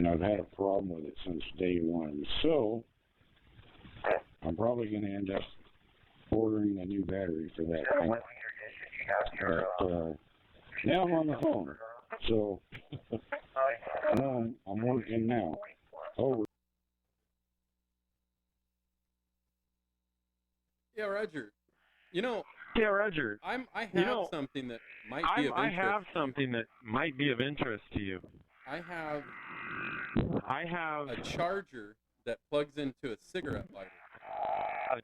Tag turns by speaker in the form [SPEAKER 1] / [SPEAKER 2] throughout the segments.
[SPEAKER 1] and I've had a problem with it since day one. So I'm probably going to end up ordering a new battery for that thing. But now I'm on the phone, so I'm working now. Over.
[SPEAKER 2] Yeah, Roger. You know.
[SPEAKER 3] Yeah, Roger.
[SPEAKER 2] I have something that might be of interest.
[SPEAKER 3] I have something that might be of interest to you.
[SPEAKER 2] I have a charger that plugs into a cigarette lighter.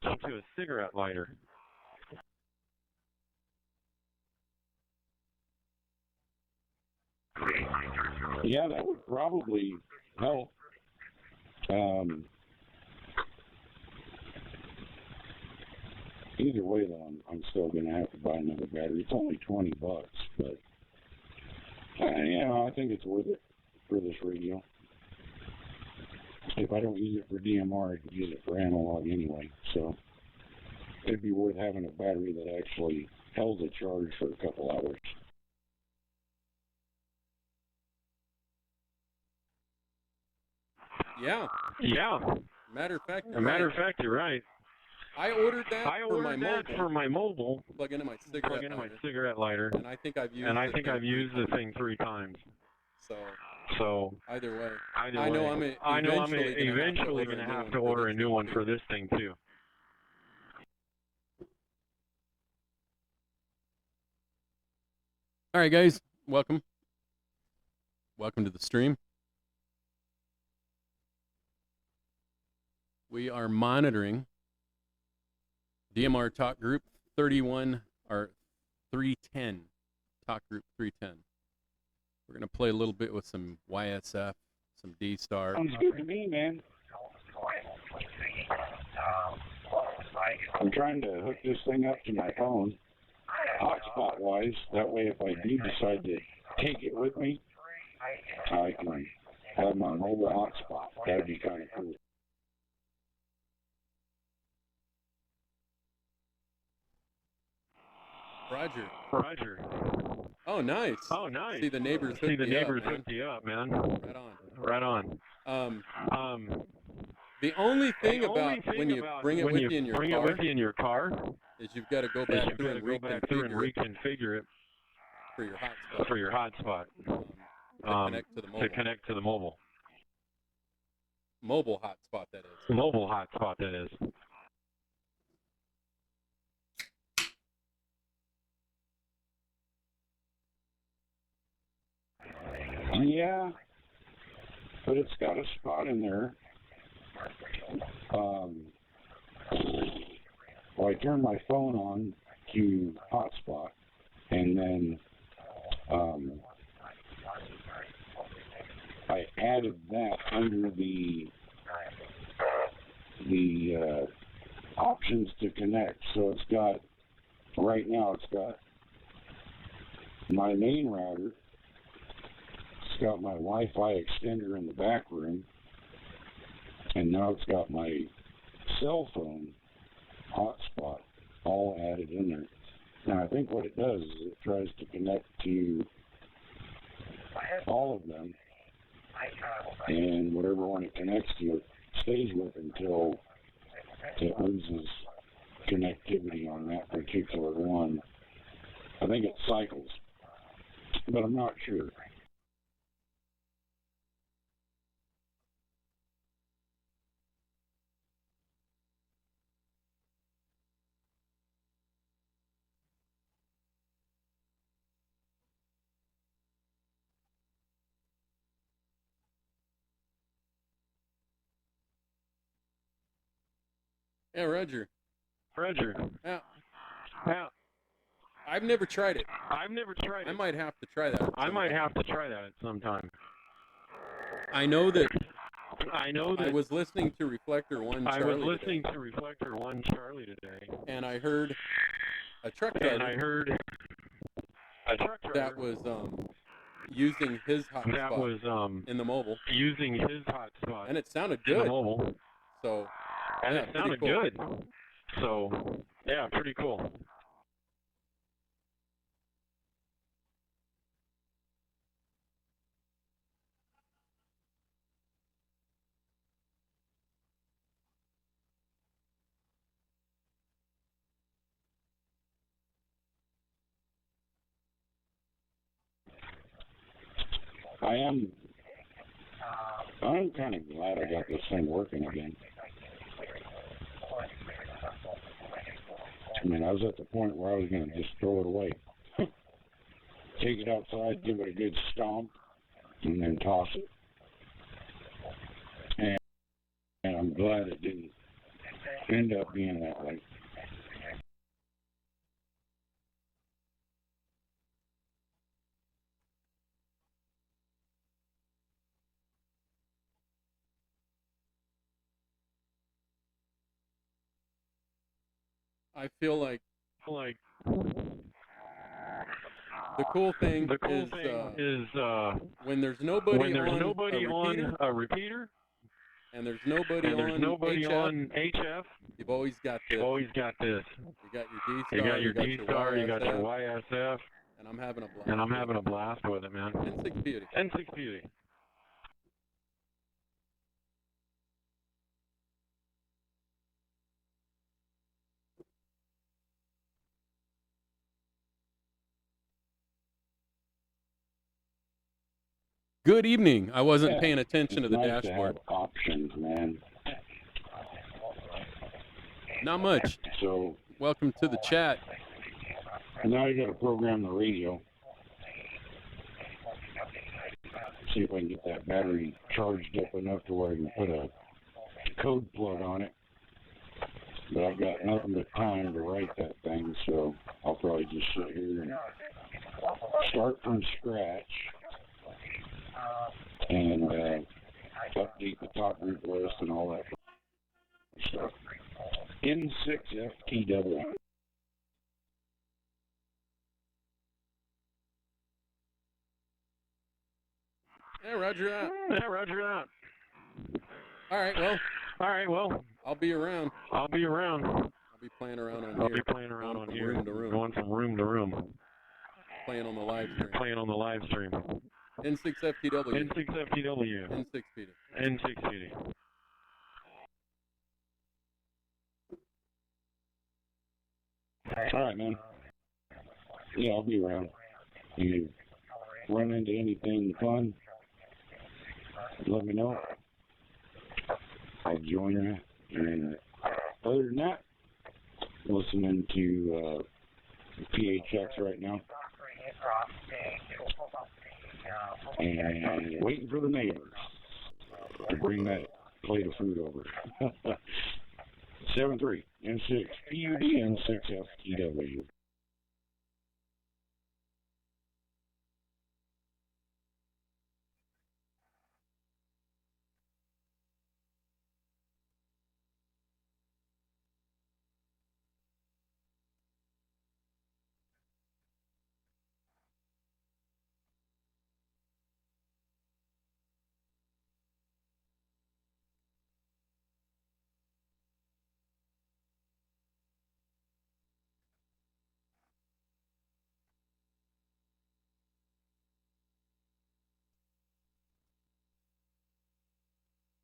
[SPEAKER 3] Into a cigarette lighter.
[SPEAKER 1] Yeah, that would probably help. Either way, though, I'm still going to have to buy another battery. It's only $20, but I think it's worth it for this radio. If I don't use it for DMR, I could use it for analog anyway. So it'd be worth having a battery that actually held a charge for a couple hours.
[SPEAKER 2] Yeah.
[SPEAKER 3] Yeah.
[SPEAKER 2] Matter of fact,
[SPEAKER 3] you're right.
[SPEAKER 2] I ordered that
[SPEAKER 3] for my mobile.
[SPEAKER 2] Plug into my
[SPEAKER 3] cigarette lighter.
[SPEAKER 2] And I think I've used
[SPEAKER 3] the thing 3 times.
[SPEAKER 2] So either way, I know I'm
[SPEAKER 3] eventually going to have to order a new one for this thing too.
[SPEAKER 2] All right, guys, welcome to the stream. We are monitoring DMR Talk Group 31 or 310. Talk Group 310. We're going to play a little bit with some YSF, some DSTAR.
[SPEAKER 1] Sounds good to me, man. I'm trying to hook this thing up to my phone, hotspot-wise. That way, if I do decide to take it with me, I can have my mobile hotspot. That'd be kind of cool.
[SPEAKER 3] Roger.
[SPEAKER 2] Oh, nice. See the neighbors
[SPEAKER 3] hooked you up, man. Right on.
[SPEAKER 2] The only thing about when you bring it with you
[SPEAKER 3] in your car
[SPEAKER 2] is you've got to go back through and
[SPEAKER 3] reconfigure it for your hotspot. To connect to the mobile.
[SPEAKER 2] Mobile hotspot, that is.
[SPEAKER 3] Mobile hotspot, that is.
[SPEAKER 1] Yeah, but it's got a spot in there. I turned my phone on to hotspot, and then I added that under the options to connect. So it's got, right now it's got my main router. It's got my Wi-Fi extender in the back room, and now it's got my cell phone hotspot all added in there. Now I think what it does is it tries to connect to all of them, and whatever one it connects to, it stays with until it loses connectivity on that particular one. I think it cycles, but I'm not sure.
[SPEAKER 2] Yeah, Roger.
[SPEAKER 3] Yeah.
[SPEAKER 2] I've never tried it.
[SPEAKER 3] I
[SPEAKER 2] might have to try that.
[SPEAKER 3] I might have to try that at some time.
[SPEAKER 2] I know that I was listening to Reflector 1 Charlie.
[SPEAKER 3] I was listening to Reflector 1 Charlie today.
[SPEAKER 2] And I heard a truck driver. That was using his hotspot in the mobile.
[SPEAKER 3] Using his hotspot.
[SPEAKER 2] And it sounded good.
[SPEAKER 3] In the mobile.
[SPEAKER 2] So,
[SPEAKER 3] and it sounded good. So, yeah, pretty cool.
[SPEAKER 1] I'm kind of glad I got this thing working again. I mean, I was at the point where I was going to just throw it away. Take it outside, give it a good stomp, and then toss it. And I'm glad it didn't end up being that way.
[SPEAKER 2] I feel like the cool thing
[SPEAKER 3] is
[SPEAKER 2] when there's nobody
[SPEAKER 3] when there's
[SPEAKER 2] on
[SPEAKER 3] nobody on a repeater
[SPEAKER 2] and there's nobody on HF, you've always got this.
[SPEAKER 3] You've always got this.
[SPEAKER 2] You got your DSTAR,
[SPEAKER 3] You got your DSTAR, you got your YSF,
[SPEAKER 2] and I'm having a blast.
[SPEAKER 3] and I'm having a blast with it, man.
[SPEAKER 2] N6PUD.
[SPEAKER 3] N6PUD.
[SPEAKER 2] Good evening. I wasn't paying attention to
[SPEAKER 1] It's
[SPEAKER 2] the
[SPEAKER 1] nice
[SPEAKER 2] dashboard.
[SPEAKER 1] to have options, man.
[SPEAKER 2] Not much.
[SPEAKER 1] So
[SPEAKER 2] Welcome to the chat.
[SPEAKER 1] now you got to program the radio. See if I can get that battery charged up enough to where I can put a code plug on it. But I've got nothing but time to write that thing, so I'll probably just sit here and start from scratch and update the top group list and all that stuff. N6FTW.
[SPEAKER 2] Yeah, roger that.
[SPEAKER 3] Yeah, roger that.
[SPEAKER 2] All right, well, I'll be around.
[SPEAKER 3] I'll be around.
[SPEAKER 2] I'll be playing around on here.
[SPEAKER 3] I'll be playing around on here.
[SPEAKER 2] Room to room.
[SPEAKER 3] Going from room to room.
[SPEAKER 2] Playing on the live stream.
[SPEAKER 3] Playing on the live stream.
[SPEAKER 2] N6FTW.
[SPEAKER 3] N6FTW.
[SPEAKER 2] N6PUD.
[SPEAKER 3] N6PUD.
[SPEAKER 1] All right, man. Yeah, I'll be around. You run into anything fun, let me know. I'll join you. And other than that, listening to PHX right now. And waiting for the neighbors to bring that plate of food over. 7-3, N6, PUD, N6FTW.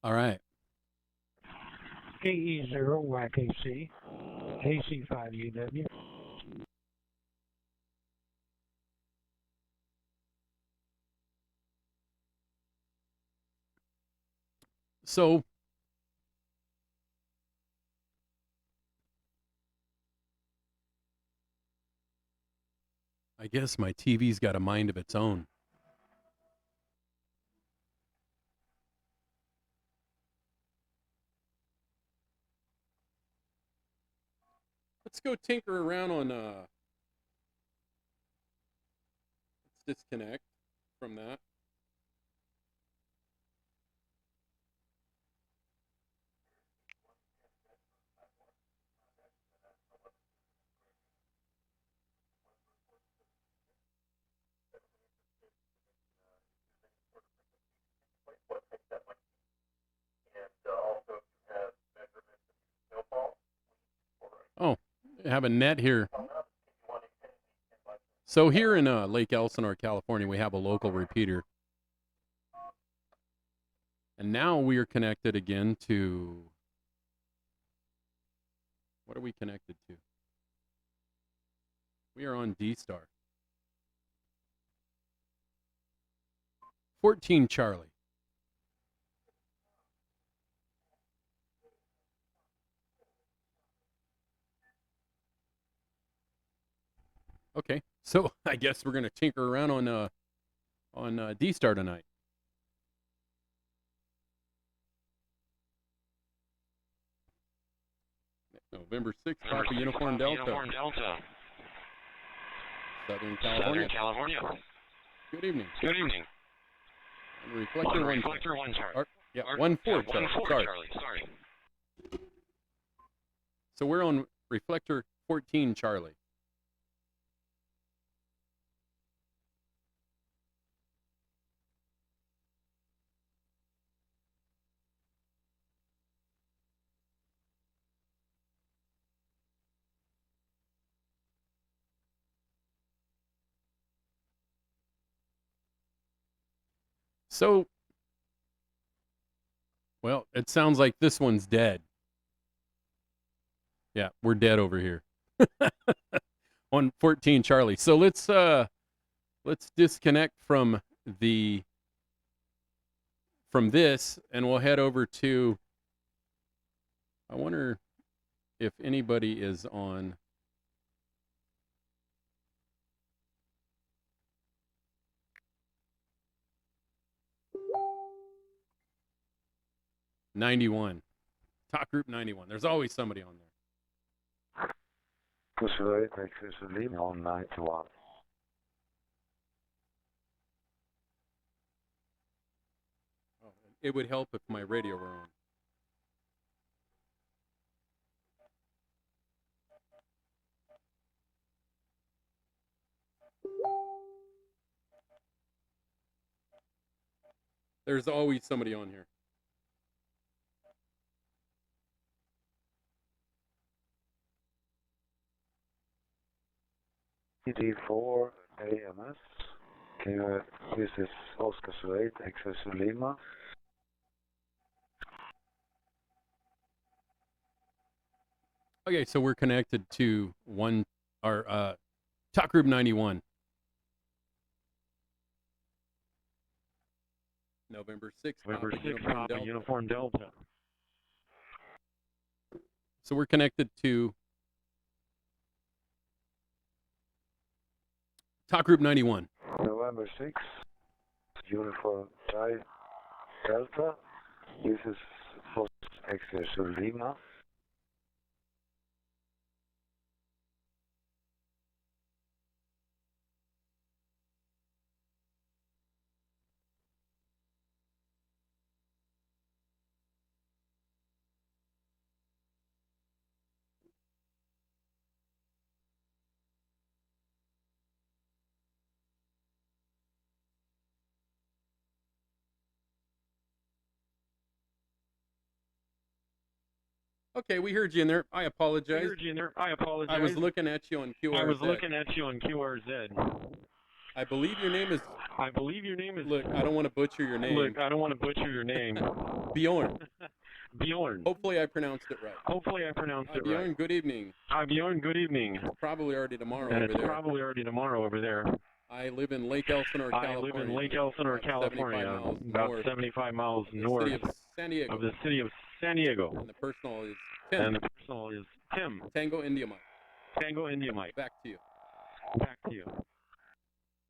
[SPEAKER 2] All right.
[SPEAKER 4] KE0YKC, AC5UW.
[SPEAKER 2] So, I guess my TV's got a mind of its own. Let's go tinker around on, let's disconnect from that. Oh, I have a net here. So here in Lake Elsinore, California, we have a local repeater. And now we are connected again to, what are we connected to? We are on DSTAR. 14 Charlie. Okay, so I guess we're gonna tinker around on DSTAR tonight. November 6th, Papa Uniform Delta.
[SPEAKER 3] Uniform Delta.
[SPEAKER 2] Southern California.
[SPEAKER 3] Southern California.
[SPEAKER 2] Good evening.
[SPEAKER 3] Good evening.
[SPEAKER 2] And reflector one.
[SPEAKER 3] Reflector 1 Charlie.
[SPEAKER 2] Yeah,
[SPEAKER 3] Or-
[SPEAKER 2] 1-4
[SPEAKER 3] yeah,
[SPEAKER 2] Charlie.
[SPEAKER 3] 1-4
[SPEAKER 2] Sorry.
[SPEAKER 3] Charlie. Sorry.
[SPEAKER 2] So we're on reflector 14 Charlie. So, well, it sounds like this one's dead. Yeah, we're dead over here. On 14 Charlie. So let's disconnect from this, and we'll head over to, I wonder if anybody is on. '91, Talk Group 91. There's always somebody on there.
[SPEAKER 5] Persuade access Lima on 91.
[SPEAKER 2] Oh, it would help if my radio were on. There's always somebody on here.
[SPEAKER 5] ED4 AMS. This is Oscar Suede, access Lima.
[SPEAKER 2] Okay, so we're connected to Talk Group 91. November 6th,
[SPEAKER 3] November
[SPEAKER 2] Papa
[SPEAKER 3] 6th,
[SPEAKER 2] Uniform
[SPEAKER 3] Papa
[SPEAKER 2] Delta.
[SPEAKER 3] Uniform Delta.
[SPEAKER 2] So we're connected to Talk Group 91.
[SPEAKER 5] November 6th, Uniform Delta. This is access Lima.
[SPEAKER 2] Okay, we heard you in there. I apologize.
[SPEAKER 3] I apologize.
[SPEAKER 2] I was looking at you on QRZ.
[SPEAKER 3] I was looking at you on QRZ.
[SPEAKER 2] I believe your name is.
[SPEAKER 3] I believe your name is.
[SPEAKER 2] Look, I don't want to butcher your name.
[SPEAKER 3] Look, I don't want to butcher your name.
[SPEAKER 2] Bjorn.
[SPEAKER 3] Bjorn.
[SPEAKER 2] Hopefully I pronounced it right.
[SPEAKER 3] Hopefully I pronounced it
[SPEAKER 2] Bjorn,
[SPEAKER 3] right.
[SPEAKER 2] good evening.
[SPEAKER 3] Hi, Bjorn. Good evening.
[SPEAKER 2] Probably already tomorrow
[SPEAKER 3] And
[SPEAKER 2] over
[SPEAKER 3] it's
[SPEAKER 2] there.
[SPEAKER 3] probably already tomorrow over there.
[SPEAKER 2] I live in Lake Elsinore, California.
[SPEAKER 3] I live in Lake Elsinore, California, about 75 miles
[SPEAKER 2] in
[SPEAKER 3] north
[SPEAKER 2] the city of San Diego.
[SPEAKER 3] of the city of San Diego.
[SPEAKER 2] And the personal is Tim.
[SPEAKER 3] And the personal is Tim.
[SPEAKER 2] Tango India Mike.
[SPEAKER 3] Tango India Mike.
[SPEAKER 2] Back to you.
[SPEAKER 3] Back to you.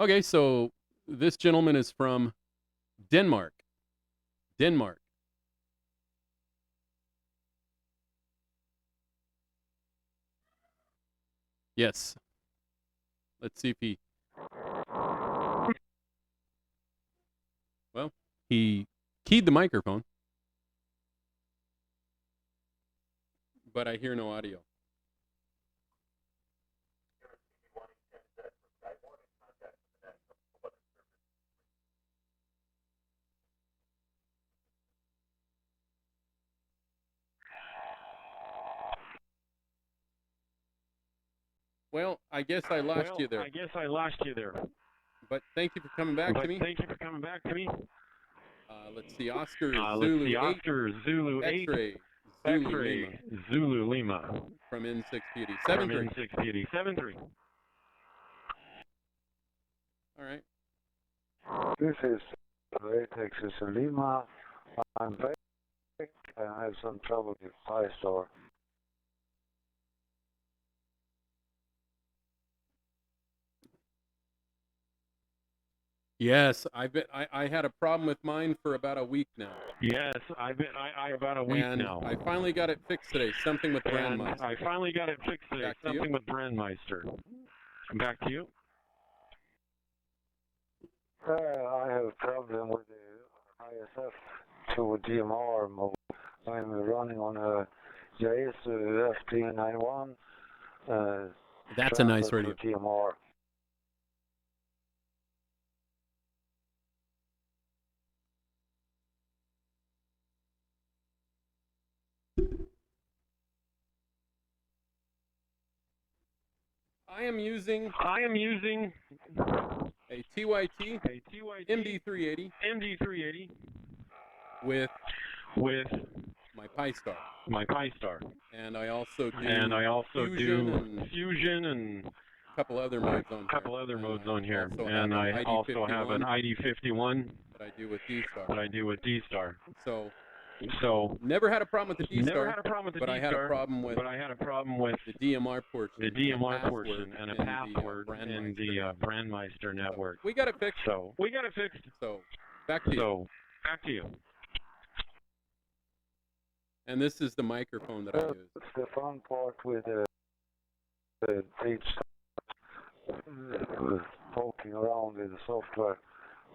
[SPEAKER 2] Okay, so this gentleman is from Denmark. Denmark. Yes. Let's see if he... Well, he keyed the microphone, but I hear no audio. Well, I guess I lost you there.
[SPEAKER 3] I guess I lost you there.
[SPEAKER 2] But thank you for coming back to me.
[SPEAKER 3] Thank you for coming back to me.
[SPEAKER 2] Let's see, Oscar
[SPEAKER 3] Let's
[SPEAKER 2] Zulu
[SPEAKER 3] see,
[SPEAKER 2] 8,
[SPEAKER 3] Oscar Zulu 8,
[SPEAKER 2] X-ray Zulu
[SPEAKER 3] X-ray
[SPEAKER 2] Lima
[SPEAKER 3] Zulu Lima.
[SPEAKER 2] from N6PUD.
[SPEAKER 3] From
[SPEAKER 2] 7-3.
[SPEAKER 3] N6PUD. 7-3.
[SPEAKER 2] All right.
[SPEAKER 5] This is X-ray, Texas Lima. I'm back. I have some trouble with DSTAR.
[SPEAKER 2] Yes, I had a problem with mine for about a week now.
[SPEAKER 3] Yes, I about a week
[SPEAKER 2] And
[SPEAKER 3] now.
[SPEAKER 2] I finally got it fixed today. Something with
[SPEAKER 3] And
[SPEAKER 2] Brandmeister.
[SPEAKER 3] I finally got it fixed today.
[SPEAKER 2] Back to you.
[SPEAKER 3] Something with Brandmeister. Back to you.
[SPEAKER 5] I have a problem with the YSF DMR mode. I'm running on a DSTAR YSF DMR.
[SPEAKER 2] That's a nice radio.
[SPEAKER 5] DMR.
[SPEAKER 2] I am using a TYT MD380 with my PyStar. And I also do
[SPEAKER 3] Fusion and
[SPEAKER 2] a couple other modes on here.
[SPEAKER 3] And I also have an ID51
[SPEAKER 2] that I do with DSTAR.
[SPEAKER 3] So
[SPEAKER 2] never had a problem with the DSTAR, but I had a
[SPEAKER 3] DSTAR,
[SPEAKER 2] problem with the DMR portion,
[SPEAKER 3] and a password in the Brandmeister network.
[SPEAKER 2] We got it fixed.
[SPEAKER 3] So
[SPEAKER 2] back to you.
[SPEAKER 3] Back to you.
[SPEAKER 2] And this is the microphone that I use.
[SPEAKER 5] It's the fun part with the poking around with the software.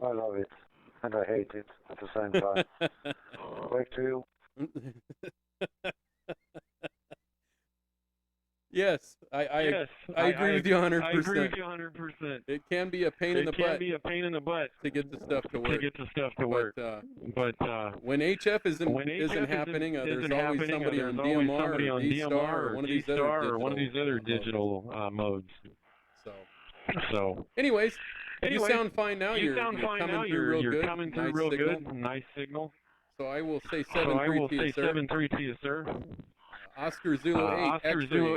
[SPEAKER 5] I love it, and I hate it at the same time. Back to you.
[SPEAKER 2] Yes, I agree with you 100%.
[SPEAKER 3] I agree with you 100%.
[SPEAKER 2] It can be a pain in the butt to get the stuff to work. But when HF isn't happening, there's always somebody on DMR or DSTAR or one of these other
[SPEAKER 3] digital modes. So
[SPEAKER 2] anyways, you sound fine now. You're coming through real good.
[SPEAKER 3] Nice signal.
[SPEAKER 2] So I will say 7-3 to you, sir.
[SPEAKER 3] 7-3 to you, sir.
[SPEAKER 2] Oscar Zulu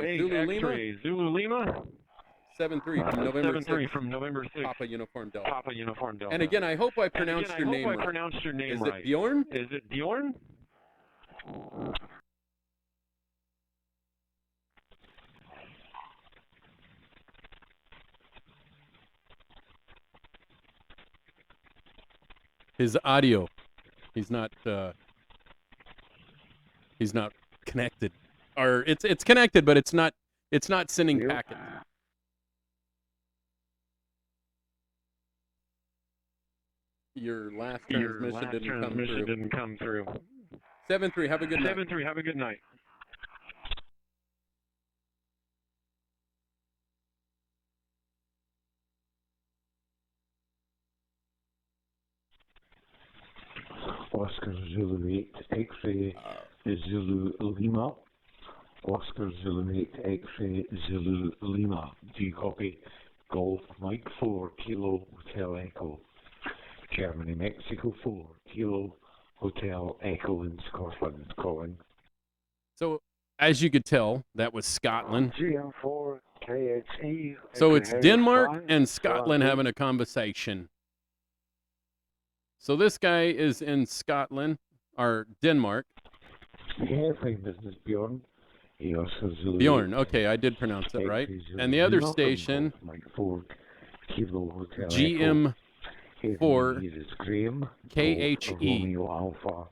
[SPEAKER 2] 8 X-ray
[SPEAKER 3] Zulu Lima.
[SPEAKER 2] 7-3 from November 6. Papa Uniform Delta. And again, I hope I pronounced your name right.
[SPEAKER 3] Is it
[SPEAKER 2] Bjorn?
[SPEAKER 3] Is it Bjorn?
[SPEAKER 2] His audio. He's not connected. Or it's connected, but it's not sending packets. Your last transmission didn't come through. 7-3, have a good night.
[SPEAKER 3] 7-3, have a good night.
[SPEAKER 1] Oscar Zulu 8 X-ray Zulu Lima. Oscar Zulu 8 X-ray Zulu Lima. Do you copy? Golf Mike 4 Kilo Hotel Echo. Germany Mexico 4 Kilo Hotel Echo in Scotland calling.
[SPEAKER 2] So as you could tell, that was Scotland.
[SPEAKER 5] GM4 KHE.
[SPEAKER 2] So it's Denmark and Scotland having a conversation. So this guy is in Scotland, or Denmark.
[SPEAKER 1] Yeah, fine business, Bjorn.
[SPEAKER 2] Bjorn, okay, I did pronounce it right. And the other station, GM4 KHE.
[SPEAKER 1] Alpha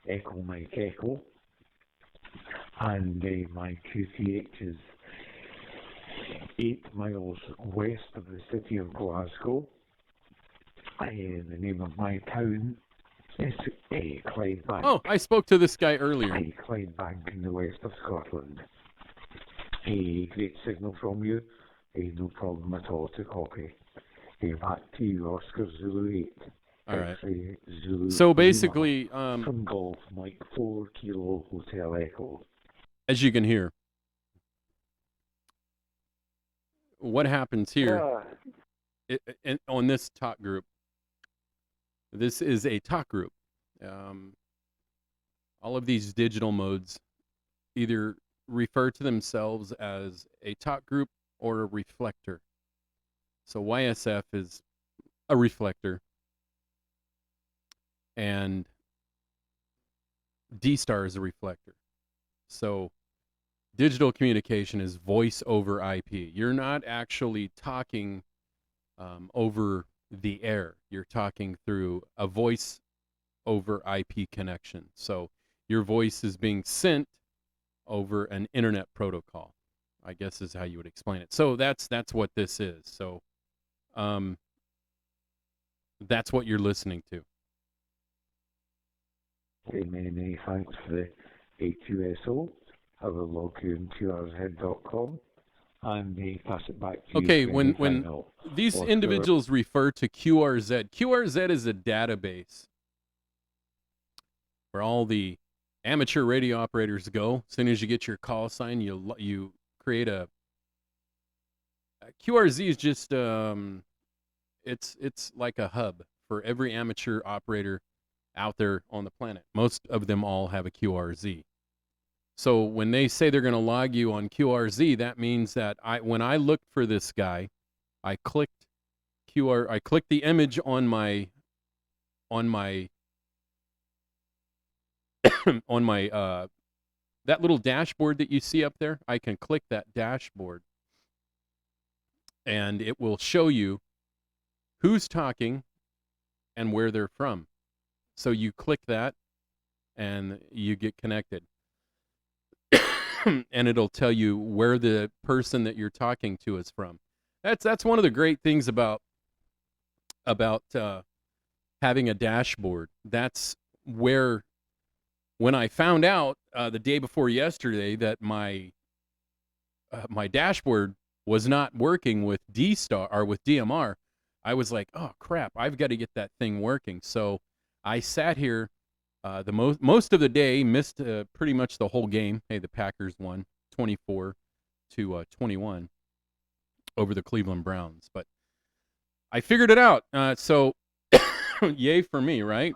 [SPEAKER 1] Echo Mike Echo. And my QTH is 8 miles west of the city of Glasgow. The name of my town is Clydebank.
[SPEAKER 2] Oh, I spoke to this guy earlier.
[SPEAKER 1] Clydebank in the west of Scotland. Great signal from you. No problem at all to copy. Back to you, Oscar Zulu 8.
[SPEAKER 2] All right.
[SPEAKER 1] Zulu
[SPEAKER 2] so basically,
[SPEAKER 1] from Golf Mike 4 Kilo Hotel Echo.
[SPEAKER 2] As you can hear, what happens here on this talk group? This is a talk group. All of these digital modes either refer to themselves as a talk group or a reflector. So YSF is a reflector. and DSTAR is a reflector. So digital communication is voice over IP. You're not actually talking over the air. You're talking through a voice over IP connection. So your voice is being sent over an internet protocol, I guess is how you would explain it. So that's what this is. So that's what you're listening to.
[SPEAKER 5] Okay, many thanks for the AQSO. Have a look in QRZ.com and they pass it back to
[SPEAKER 2] Okay,
[SPEAKER 5] you.
[SPEAKER 2] when these individuals refer to QRZ, QRZ is a database where all the amateur radio operators go. As soon as you get your call sign, you create a QRZ is just it's like a hub for every amateur operator out there on the planet. Most of them all have a QRZ. So when they say they're going to log you on QRZ, that means that when I looked for this guy, I clicked the image on my that little dashboard that you see up there. I can click that dashboard and it will show you who's talking and where they're from. So you click that and you get connected. And it'll tell you where the person that you're talking to is from. That's one of the great things about having a dashboard. That's where, when I found out the day before yesterday that my dashboard was not working with DSTAR or with DMR, I was like, oh crap, I've got to get that thing working. So I sat here most of the day, missed pretty much the whole game. Hey, the Packers won 24-21 over the Cleveland Browns, but I figured it out. So yay for me, right?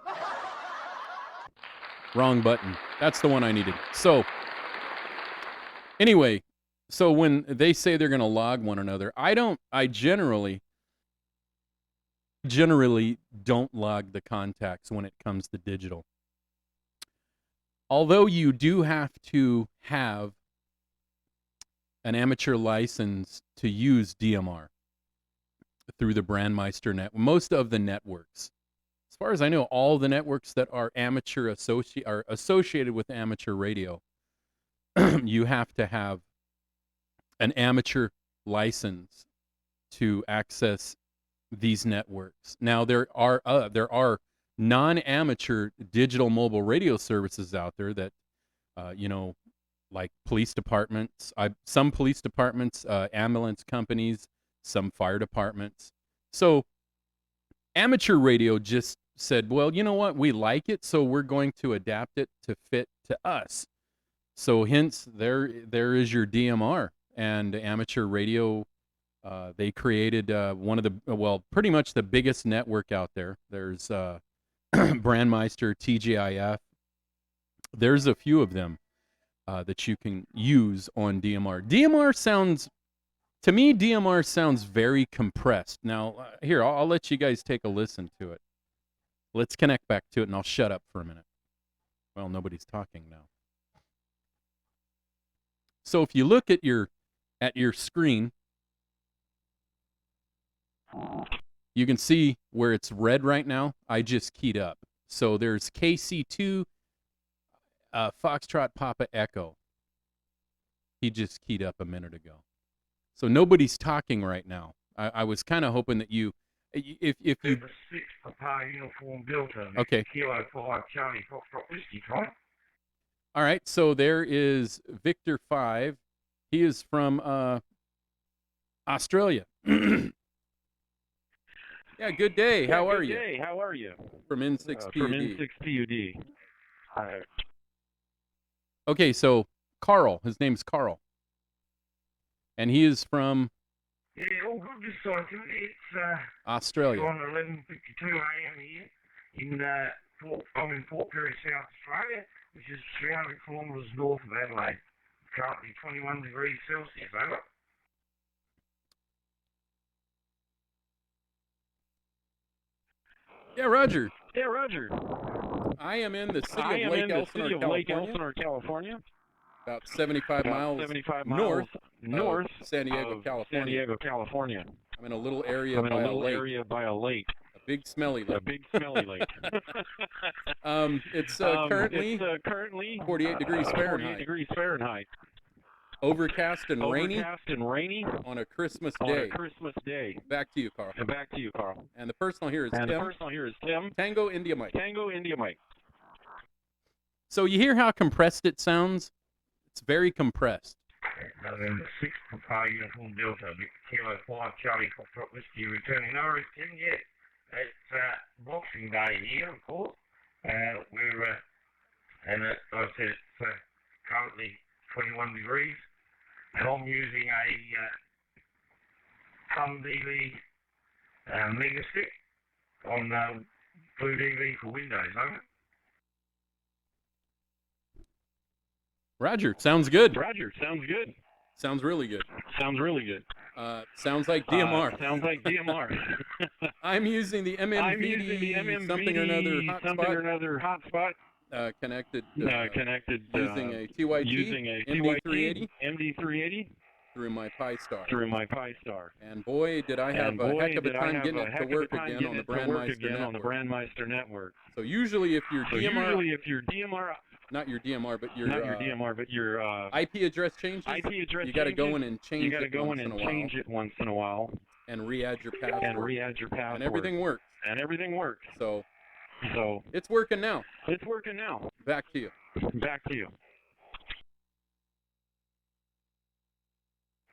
[SPEAKER 2] Wrong button. That's the one I needed. So anyway, so when they say they're going to log one another, I generally don't log the contacts when it comes to digital. Although you do have to have an amateur license to use DMR through the Brandmeister net, most of the networks. As far as I know, all the networks that are are associated with amateur radio, you have to have an amateur license to access these networks. Now there are non-amateur digital mobile radio services out there that like police departments, some police departments, ambulance companies, some fire departments. So amateur radio just said, well, you know what, we like it, so we're going to adapt it to fit to us. So hence there is your DMR and amateur radio. They created one of pretty much the biggest network out there. There's Brandmeister, TGIF. There's a few of them that you can use on DMR. DMR sounds very compressed. Now, here, I'll let you guys take a listen to it. Let's connect back to it, and I'll shut up for a minute. Well, nobody's talking now. So if you look at your screen, you can see where it's red right now. I just keyed up. So there's KC2 Foxtrot Papa Echo. He just keyed up a minute ago. So nobody's talking right now. I was kind of hoping that if you...
[SPEAKER 4] Papa Uniform Delta.
[SPEAKER 2] Okay.
[SPEAKER 4] Kilo 5 Charlie Foxtrot Whiskey, right?
[SPEAKER 2] All right, so there is Victor 5. He is from Australia. Yeah, good day. How are you?
[SPEAKER 3] Hey, how are you?
[SPEAKER 2] From N6PUD.
[SPEAKER 3] From N6PUD. Hi.
[SPEAKER 2] Okay, so Carl. His name's Carl. And he is from...
[SPEAKER 4] Yeah, all good this side. It's
[SPEAKER 2] Australia.
[SPEAKER 4] on 11:52 a.m. here I'm in Port Perry, South Australia, which is 300 kilometres north of Adelaide. Currently 21 degrees Celsius, over.
[SPEAKER 2] Yeah, Roger.
[SPEAKER 3] Yeah, Roger.
[SPEAKER 2] I am in the city
[SPEAKER 3] I
[SPEAKER 2] of
[SPEAKER 3] am
[SPEAKER 2] Lake
[SPEAKER 3] in the
[SPEAKER 2] Elsinore,
[SPEAKER 3] city of Lake
[SPEAKER 2] California,
[SPEAKER 3] Elsinore, California.
[SPEAKER 2] about 75
[SPEAKER 3] About
[SPEAKER 2] miles
[SPEAKER 3] 75
[SPEAKER 2] north
[SPEAKER 3] miles
[SPEAKER 2] of San Diego,
[SPEAKER 3] of
[SPEAKER 2] California.
[SPEAKER 3] San Diego, California.
[SPEAKER 2] I'm in a little area
[SPEAKER 3] I'm in a
[SPEAKER 2] by
[SPEAKER 3] little
[SPEAKER 2] a lake,
[SPEAKER 3] area by a lake,
[SPEAKER 2] a big smelly lake.
[SPEAKER 3] a big smelly lake.
[SPEAKER 2] It's currently
[SPEAKER 3] It's currently
[SPEAKER 2] 48 degrees
[SPEAKER 3] 48
[SPEAKER 2] Fahrenheit,
[SPEAKER 3] degrees Fahrenheit.
[SPEAKER 2] overcast and rainy
[SPEAKER 3] Overcast and rainy
[SPEAKER 2] on a Christmas
[SPEAKER 3] on
[SPEAKER 2] day.
[SPEAKER 3] a Christmas day.
[SPEAKER 2] Back to you, Carl.
[SPEAKER 3] And back to you, Carl.
[SPEAKER 2] And the personal here is
[SPEAKER 3] And the
[SPEAKER 2] Tim.
[SPEAKER 3] personal here is Tim.
[SPEAKER 2] Tango India Mike.
[SPEAKER 3] Tango India Mike.
[SPEAKER 2] So you hear how compressed it sounds? It's very compressed.
[SPEAKER 4] November 6th, Papa Uniform Delta, Kilo 5, Charlie Foxtrot Whiskey, returning Norris, Tim, yeah. It's Boxing Day here, of course. We're, and like I said, it's currently 21 degrees. And I'm using a Hum DV Mega Stick on Blue DV for Windows, over.
[SPEAKER 2] Roger, sounds good.
[SPEAKER 3] Roger, sounds good.
[SPEAKER 2] Sounds really good.
[SPEAKER 3] Sounds really good.
[SPEAKER 2] Sounds like DMR.
[SPEAKER 3] Sounds like DMR.
[SPEAKER 2] I'm using the MMVD,
[SPEAKER 3] I'm using the MMVD
[SPEAKER 2] something or another hotspot.
[SPEAKER 3] Connected
[SPEAKER 2] using a TYT
[SPEAKER 3] MD380 MD380
[SPEAKER 2] through my Pi Star.
[SPEAKER 3] Through my Pi Star.
[SPEAKER 2] And boy, did I have a heck of a time getting it to work again on the
[SPEAKER 3] Brandmeister network.
[SPEAKER 2] So usually if your
[SPEAKER 3] DMR,
[SPEAKER 2] not your DMR, but your IP address changes, you got to go in and change
[SPEAKER 3] it once in a while.
[SPEAKER 2] And re-add your password. And everything works. So it's working now. Back to you.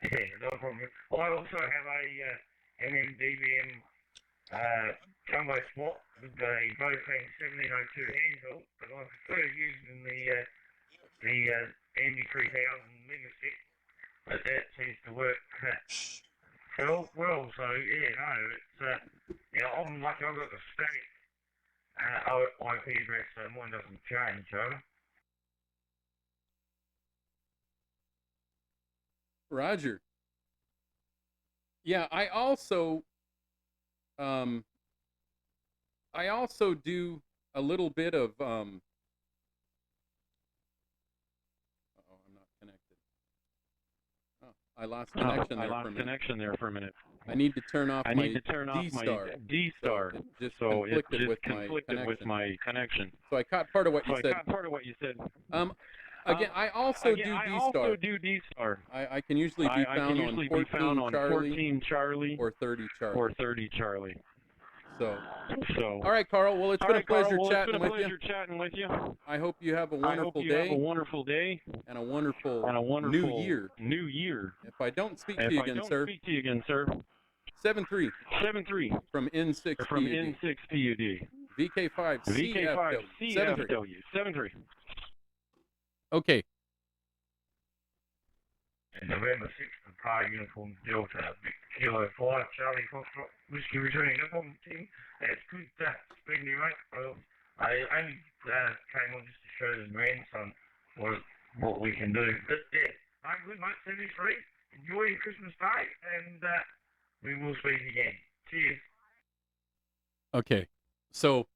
[SPEAKER 4] Yeah, no problem. I also have a MMDVM jumbo spot with a Bofang 1702 handle, but I prefer using the MD3000 Mega Stick, but that seems to work well. So yeah, no, it's I'm lucky I've got the static IP address, so mine doesn't change, so.
[SPEAKER 2] Roger. Yeah, I also do a little bit of I'm not connected. Oh, I lost connection there for a minute. I need to turn off my DSTAR. So it just conflicted with my connection. So I caught part of what you said. Again, I also do DSTAR. I can usually be found on 14 Charlie or 30 Charlie. So all right, Carl. Well, it's been a pleasure chatting with you. I hope you have a wonderful day. And a wonderful new year. If I don't speak to you again, sir. 7-3 from N6PUD. VK5 CFW 7-3. Okay.
[SPEAKER 4] November 6th, Papa Uniform Delta, Kilo 5, Charlie Foxtrot, Whiskey returning. No problem, team. It's good speaking to you, mate. Well, I only came on just to show the grandson what we can do. But yeah, I'm good, mate. 73. Enjoy your Christmas Day, and we will speak again. Cheers.
[SPEAKER 2] Okay. So,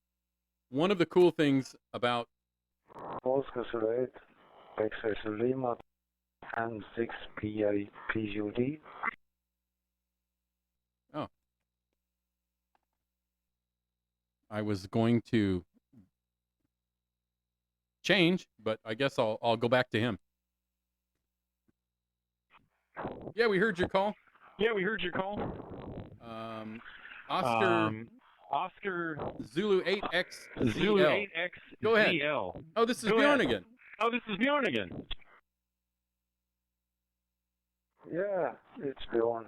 [SPEAKER 2] one of the cool things about
[SPEAKER 5] Oscar Select, Access Lima, N6PUD.
[SPEAKER 2] Oh. I was going to change, but I guess I'll go back to him. Yeah, we heard your call. Oscar Zulu 8XZL. Go ahead. Oh, this is Bjorn again.
[SPEAKER 5] Yeah, it's Bjorn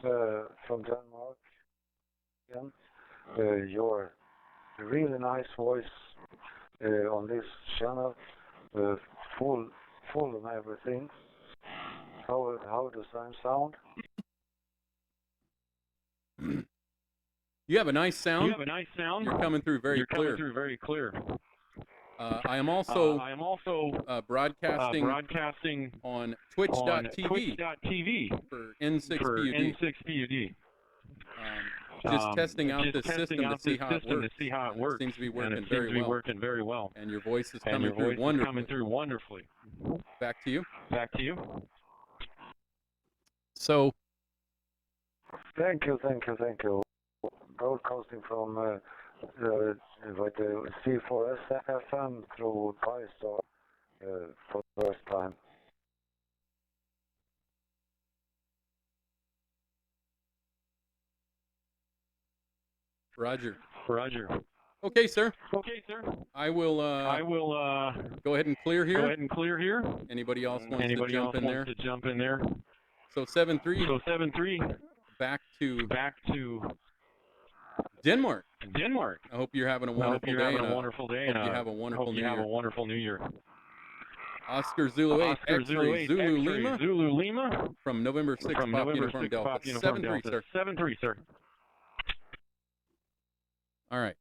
[SPEAKER 5] from Denmark. Again. Your really nice voice on this channel, full of everything. How does that sound?
[SPEAKER 2] You have a nice sound. You're coming through very clear. I am also broadcasting on Twitch.tv for N6PUD. Just testing out the system to see how it works.
[SPEAKER 3] Seems
[SPEAKER 2] to be
[SPEAKER 3] and
[SPEAKER 2] working
[SPEAKER 3] it seems to be
[SPEAKER 2] very well.
[SPEAKER 3] working very well.
[SPEAKER 2] And your voice is
[SPEAKER 3] And
[SPEAKER 2] coming
[SPEAKER 3] your voice
[SPEAKER 2] through wonderfully.
[SPEAKER 3] is coming through wonderfully.
[SPEAKER 2] Back to you.
[SPEAKER 3] Back to you.
[SPEAKER 2] So,
[SPEAKER 5] Thank you. Broadcasting from the C4S FM through DSTAR for the first time.
[SPEAKER 2] Roger.
[SPEAKER 3] Roger.
[SPEAKER 2] Okay, sir.
[SPEAKER 3] Okay, sir.
[SPEAKER 2] I will go ahead and clear here.
[SPEAKER 3] Go ahead and clear here.
[SPEAKER 2] Anybody else wants
[SPEAKER 3] Anybody
[SPEAKER 2] to
[SPEAKER 3] else
[SPEAKER 2] jump in there?
[SPEAKER 3] wants to jump in there?
[SPEAKER 2] So 7-3.
[SPEAKER 3] So 7-3.
[SPEAKER 2] Back to
[SPEAKER 3] Denmark.
[SPEAKER 2] I hope you're having a wonderful day.
[SPEAKER 3] Having a wonderful day.
[SPEAKER 2] Hope you have a wonderful New Year.
[SPEAKER 3] Have a wonderful New Year.
[SPEAKER 2] Oscar Zulu 8, X-ray Zulu Lima. From November 6th,
[SPEAKER 3] From
[SPEAKER 2] Pop
[SPEAKER 3] November
[SPEAKER 2] Uniform
[SPEAKER 3] 6th,
[SPEAKER 2] Delta.
[SPEAKER 3] Pop Uniform
[SPEAKER 2] 7-3,
[SPEAKER 3] Delta.
[SPEAKER 2] sir.
[SPEAKER 3] 7-3, sir.
[SPEAKER 2] All right.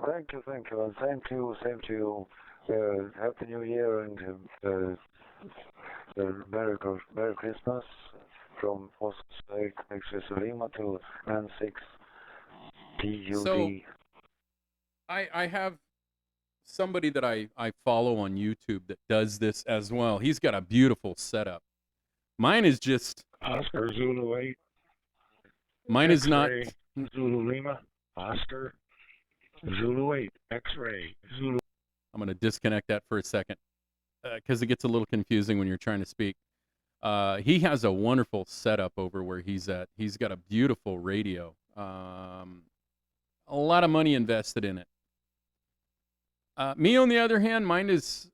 [SPEAKER 5] Thank you, and same to you. Happy New Year and Merry Christmas from Oscar Lima to N6PUD.
[SPEAKER 2] So, I have somebody that I follow on YouTube that does this as well. He's got a beautiful setup. Mine is just
[SPEAKER 1] Oscar Zulu 8.
[SPEAKER 2] Mine is not
[SPEAKER 1] Zulu Lima. Oscar Zulu 8. X-ray Zulu.
[SPEAKER 2] I'm going to disconnect that for a second because it gets a little confusing when you're trying to speak. He has a wonderful setup over where he's at. He's got a beautiful radio. A lot of money invested in it. Me, on the other hand, mine is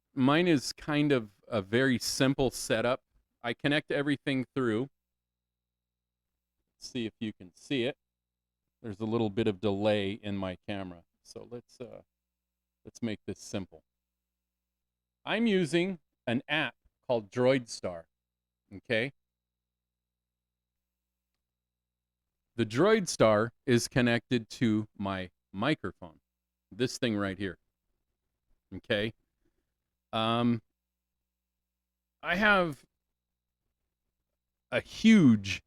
[SPEAKER 2] kind of a very simple setup. I connect everything through. Let's see if you can see it. There's a little bit of delay in my camera, so let's make this simple. I'm using an app called DroidStar. Okay. The DroidStar is connected to my microphone. This thing right here. Okay. I have a huge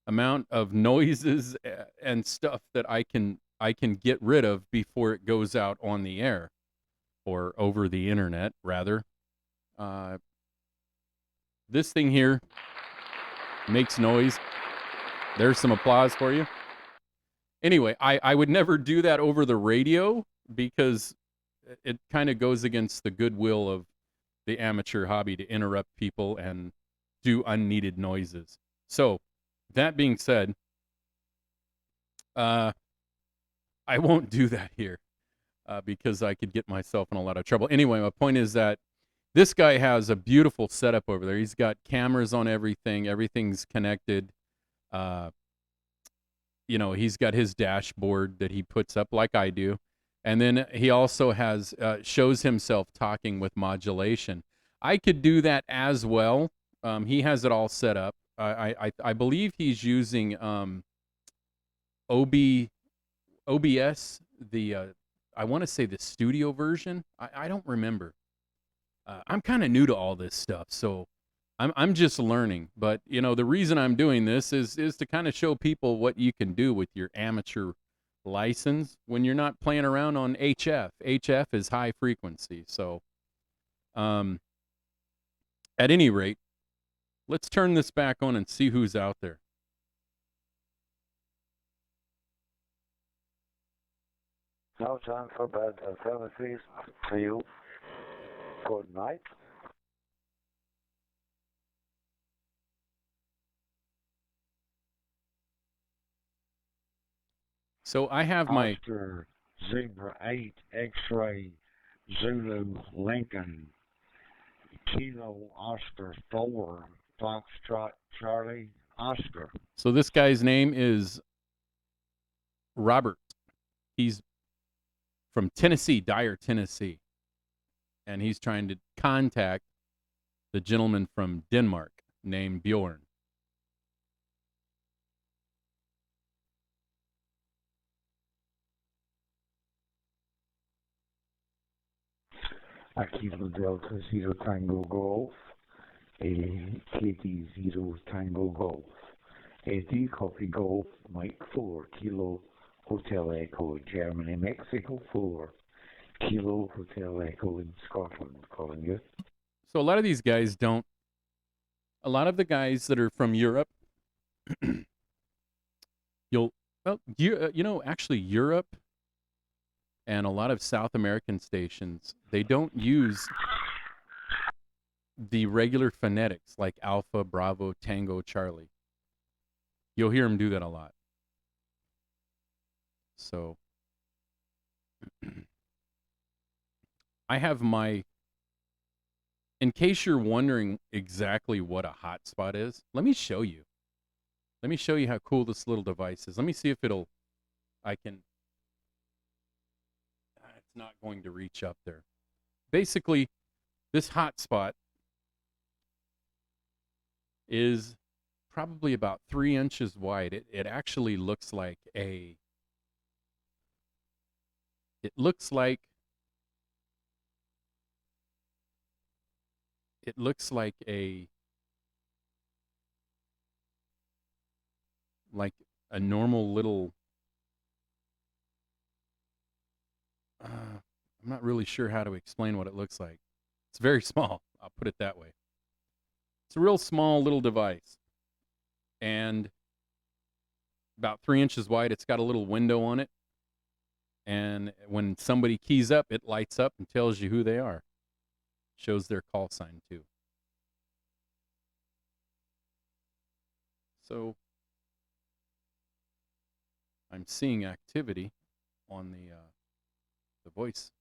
[SPEAKER 2] amount of noises and stuff that I can get rid of before it goes out on the air or over the internet, rather. This thing here makes noise. There's some applause for you. Anyway, I would never do that over the radio because it kind of goes against the goodwill of the amateur hobby to interrupt people and do unneeded noises. So, that being said, I won't do that here because I could get myself in a lot of trouble. Anyway, my point is that this guy has a beautiful setup over there. He's got cameras on everything. Everything's connected. He's got his dashboard that he puts up like I do. And then he also has shows himself talking with modulation. I could do that as well. He has it all set up. I believe he's using OBS, I want to say the studio version. I don't remember. I'm kind of new to all this stuff, so I'm just learning. But the reason I'm doing this is to kind of show people what you can do with your amateur license when you're not playing around on HF. HF is high frequency. So, at any rate, let's turn this back on and see who's out there.
[SPEAKER 5] No time for bed. 7-3 to you. Good night.
[SPEAKER 2] So I have my
[SPEAKER 1] Oscar Zebra 8 X-ray Zulu Lincoln Kilo Oscar 4 Foxtrot Charlie Oscar.
[SPEAKER 2] So this guy's name is Robert. He's from Tennessee, Dyer, Tennessee. And he's trying to contact the gentleman from Denmark named Bjorn.
[SPEAKER 5] Kilo Delta 0 Tango Golf, KT 0 Tango Golf, SD copy Golf Mike 4 Kilo Hotel Echo Germany Mexico 4 Kilo Hotel Echo in Scotland calling you.
[SPEAKER 2] So a lot of these guys don't. A lot of the guys that are from Europe, actually Europe and a lot of South American stations, they don't use the regular phonetics like Alpha, Bravo, Tango, Charlie. You'll hear them do that a lot. So I have my, in case you're wondering exactly what a hotspot is, let me show you. Let me show you how cool this little device is. Let me see if it's not going to reach up there. Basically, this hotspot is probably about 3 inches wide. It actually looks like a, it looks like a normal little, I'm not really sure how to explain what it looks like. It's very small, I'll put it that way. It's a real small little device, and about 3 inches wide. It's got a little window on it, and when somebody keys up, it lights up and tells you who they are. Shows their call sign too. So I'm seeing activity on the voice.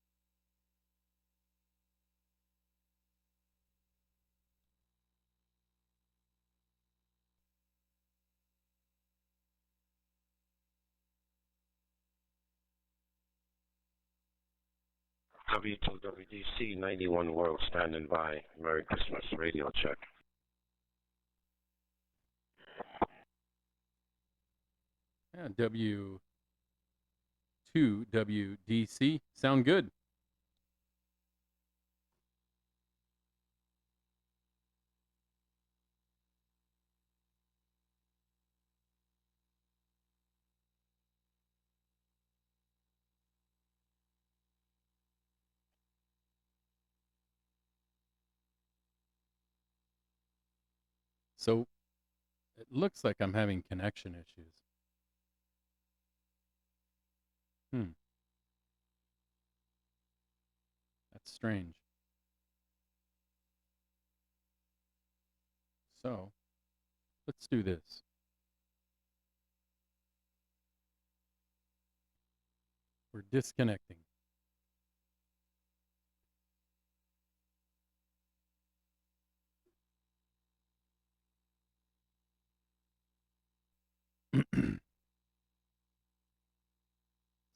[SPEAKER 6] WTWDC 91 World standing by. Merry Christmas radio check.
[SPEAKER 2] Yeah, W2WDC. Sound good. So it looks like I'm having connection issues. That's strange. So let's do this. We're disconnecting.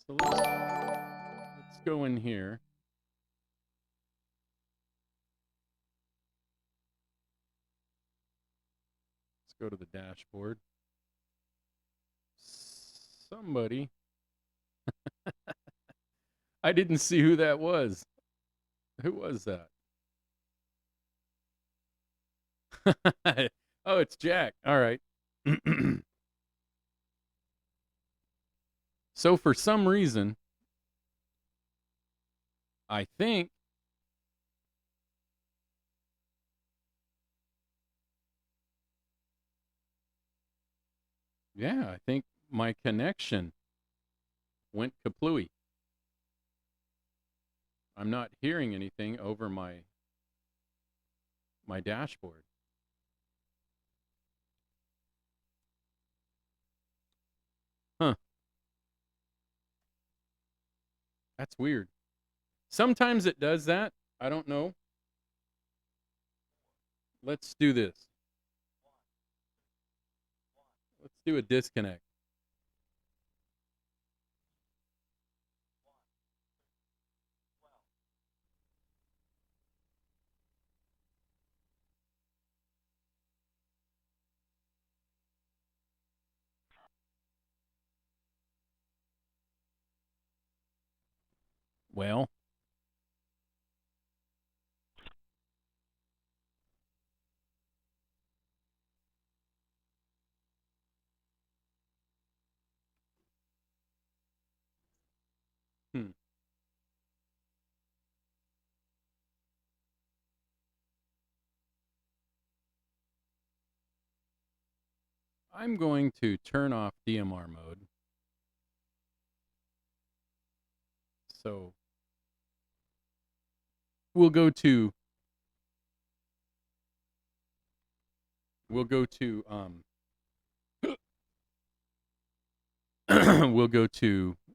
[SPEAKER 2] So let's go in here. Let's go to the dashboard. Somebody. I didn't see who that was. Who was that? Oh, it's Jack. All right. So for some reason, I think I think my connection went kaplooey. I'm not hearing anything over my dashboard. Huh. That's weird. Sometimes it does that. I don't know. Let's do this. Let's do a disconnect. Well, I'm going to turn off DMR mode. So we'll go to we'll go to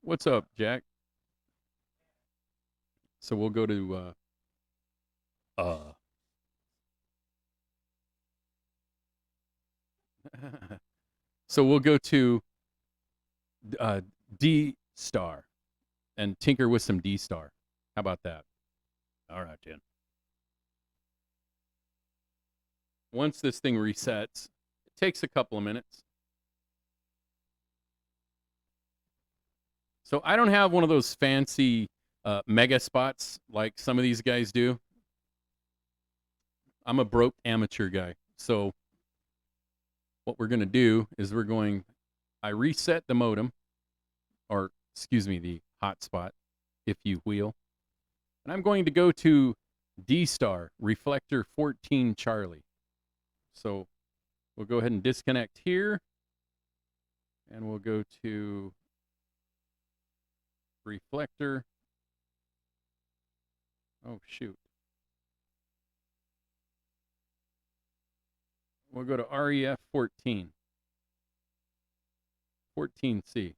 [SPEAKER 2] what's up, Jack? So we'll go to so we'll go to DSTAR and tinker with some DSTAR. How about that? All right, Jen. Once this thing resets, it takes a couple of minutes. So I don't have one of those fancy mega spots like some of these guys do. I'm a broke amateur guy. So what we're going to do is I reset the modem, or excuse me, the hotspot, if you will. And I'm going to go to DSTAR, Reflector 14 Charlie. So we'll go ahead and disconnect here. And we'll go to Reflector. Oh, shoot. We'll go to REF 14. 14C.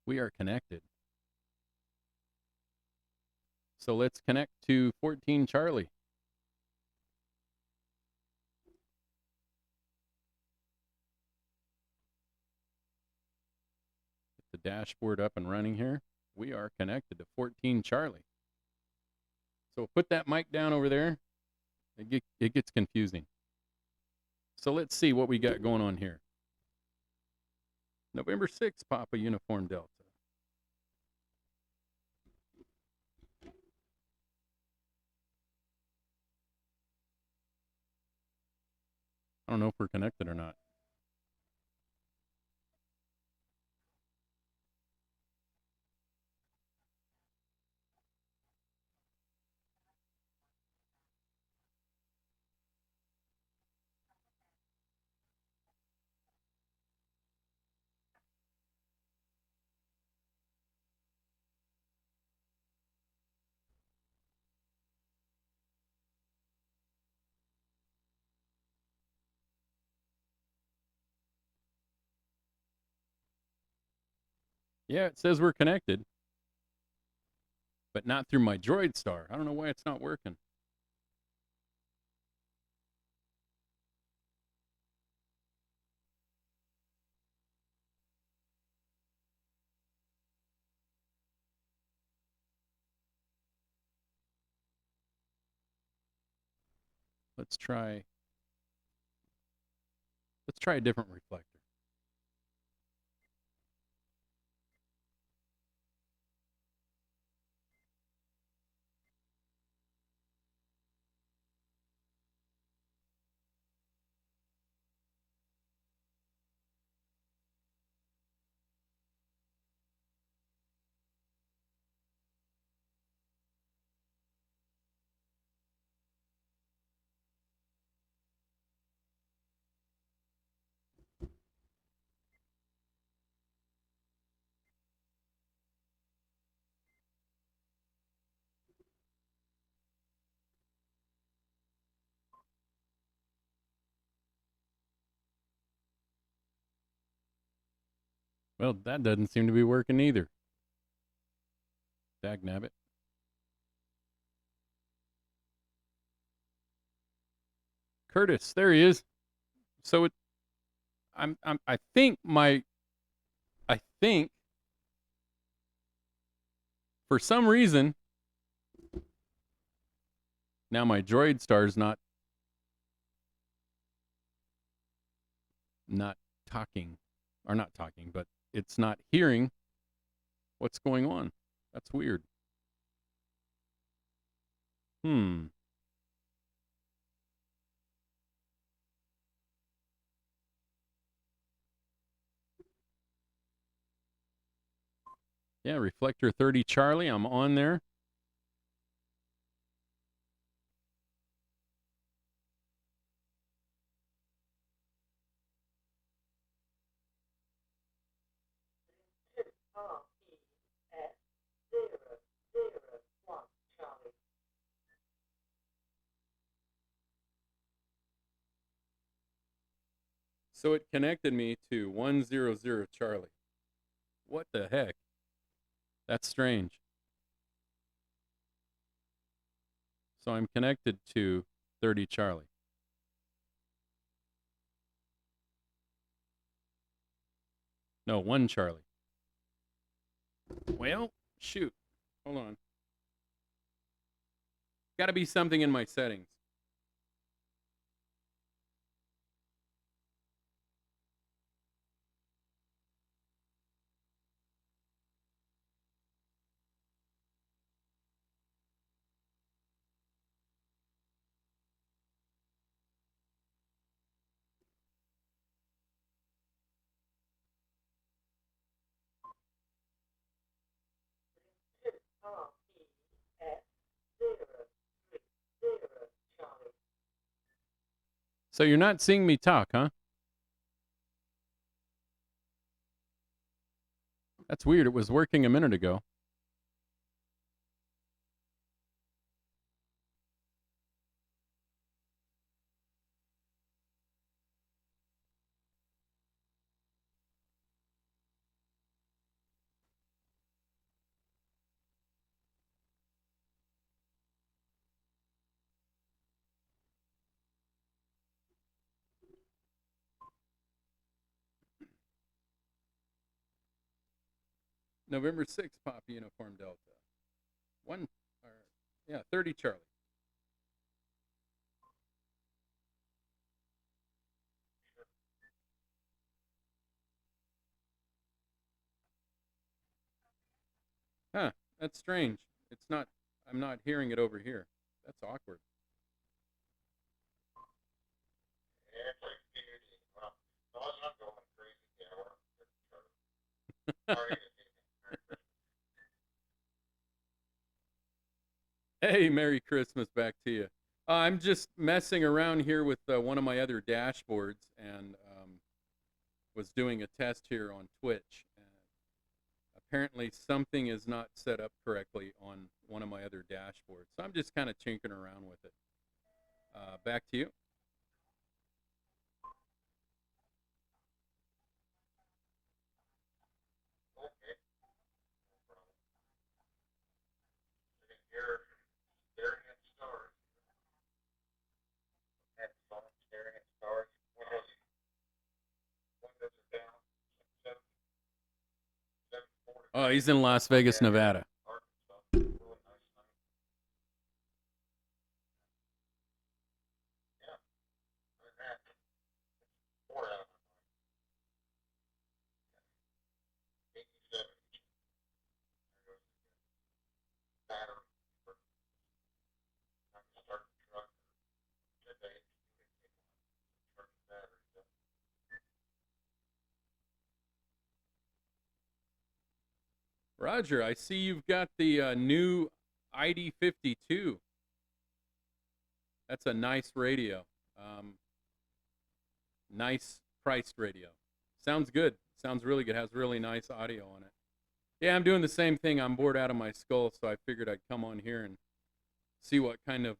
[SPEAKER 2] We are connected. So let's connect to 14 Charlie. Get the dashboard up and running here. We are connected to 14 Charlie. So put that mic down over there. It gets confusing. So let's see what we got going on here. November 6th, Papa Uniform Delta. I don't know if we're connected or not. Yeah, it says we're connected, but not through my Droid Star. I don't know why it's not working. Let's try a different reflector. Well, that doesn't seem to be working either. Dagnabbit. Curtis, there he is. So I think for some reason now my Droid Star's not talking, or not talking, but it's not hearing what's going on. That's weird. Yeah, Reflector 30 Charlie, I'm on there. So it connected me to 100 Charlie. What the heck? That's strange. So I'm connected to 30 Charlie. No, 1 Charlie. Well, shoot. Hold on. Got to be something in my settings. So you're not seeing me talk, huh? That's weird. It was working a minute ago. November 6th, Papa Uniform Delta. 30 Charlie. Huh, that's strange. It's not, I'm not hearing it over here. That's awkward. Hey, Merry Christmas back to you. I'm just messing around here with one of my other dashboards and was doing a test here on Twitch. And apparently something is not set up correctly on one of my other dashboards. So I'm just kind of tinkering around with it. Back to you. Oh, he's in Las Vegas, Nevada. Roger, I see you've got the new ID52. That's a nice radio. Nice priced radio. Sounds good. Sounds really good. Has really nice audio on it. Yeah, I'm doing the same thing. I'm bored out of my skull, so I figured I'd come on here and see what kind of,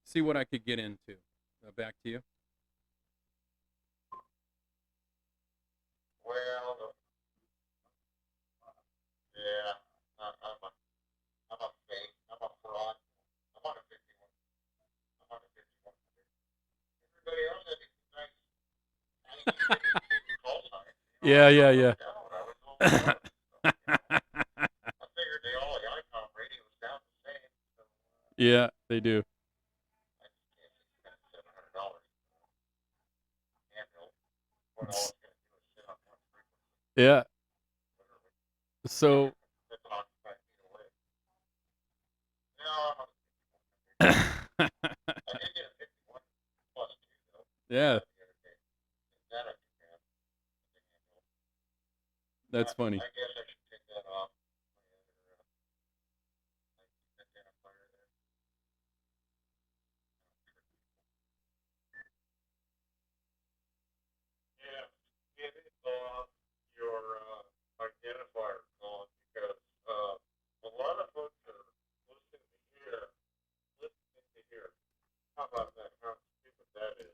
[SPEAKER 2] see what I could get into. Back to you.
[SPEAKER 7] Well, yeah, I'm a fake. I'm a fraud. I'm on a 51. I'm on a 51. Everybody else had a nice call sign.
[SPEAKER 2] Yeah.
[SPEAKER 7] I figured all the icon radios sound the same. So,
[SPEAKER 2] Yeah, they do.
[SPEAKER 7] I just can't spend $700 handheld when all it's going to do is sit on one frequency.
[SPEAKER 2] Yeah. So.
[SPEAKER 7] That's an occupied feet away. No, I'm on a 51. I did get a 51 plus 2 though.
[SPEAKER 2] Yeah.
[SPEAKER 7] The other day. That I can have.
[SPEAKER 2] That's funny.
[SPEAKER 7] I guess I should take that off. Identifier there. Yeah, get it off your identifier, Colin, because a lot of folks are listening to here. How about that? How stupid that is.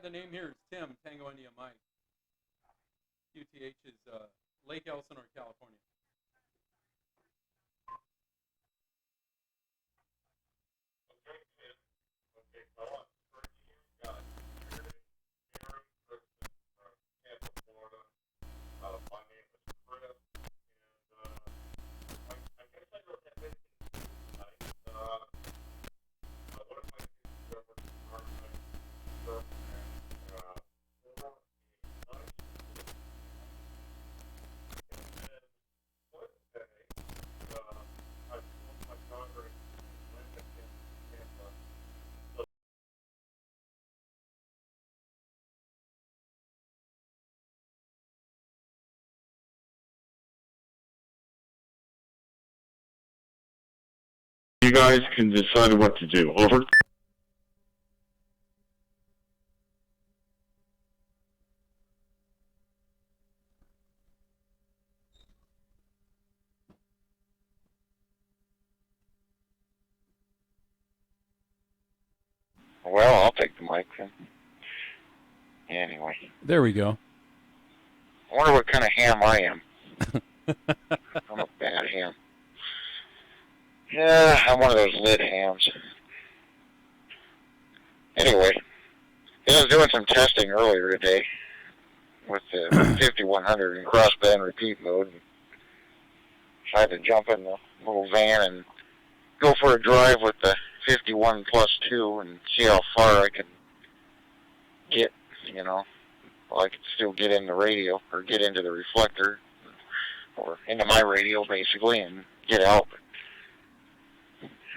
[SPEAKER 2] The name here is Tim, Tango India Mike. QTH is Lake Elsinore, California.
[SPEAKER 8] You guys can decide what to do. Over.
[SPEAKER 6] Well, I'll take the mic then. Anyway.
[SPEAKER 2] There we go.
[SPEAKER 6] I wonder what kind of ham I am. I'm a bad ham. Yeah, I'm one of those lid hams. Anyway, I was doing some testing earlier today with the 5100 in crossband repeat mode. So I had to jump in the little van and go for a drive with the 51 plus 2 and see how far I could get, you know. Well, I could still get in the radio or get into the reflector or into my radio basically and get out.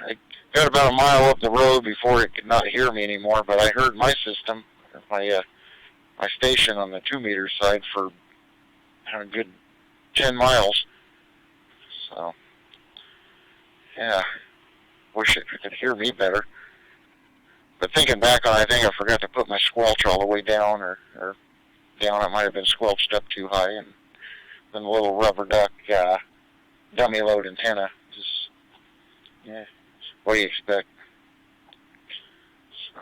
[SPEAKER 6] I got about a mile up the road before it could not hear me anymore, but I heard my system, my station on the 2 meter side for a good 10 miles. So, yeah, wish it could hear me better. But thinking back on it, I think I forgot to put my squelch all the way down, or down. It might have been squelched up too high, and then the little rubber duck dummy load antenna. Just, yeah, what do you expect? So,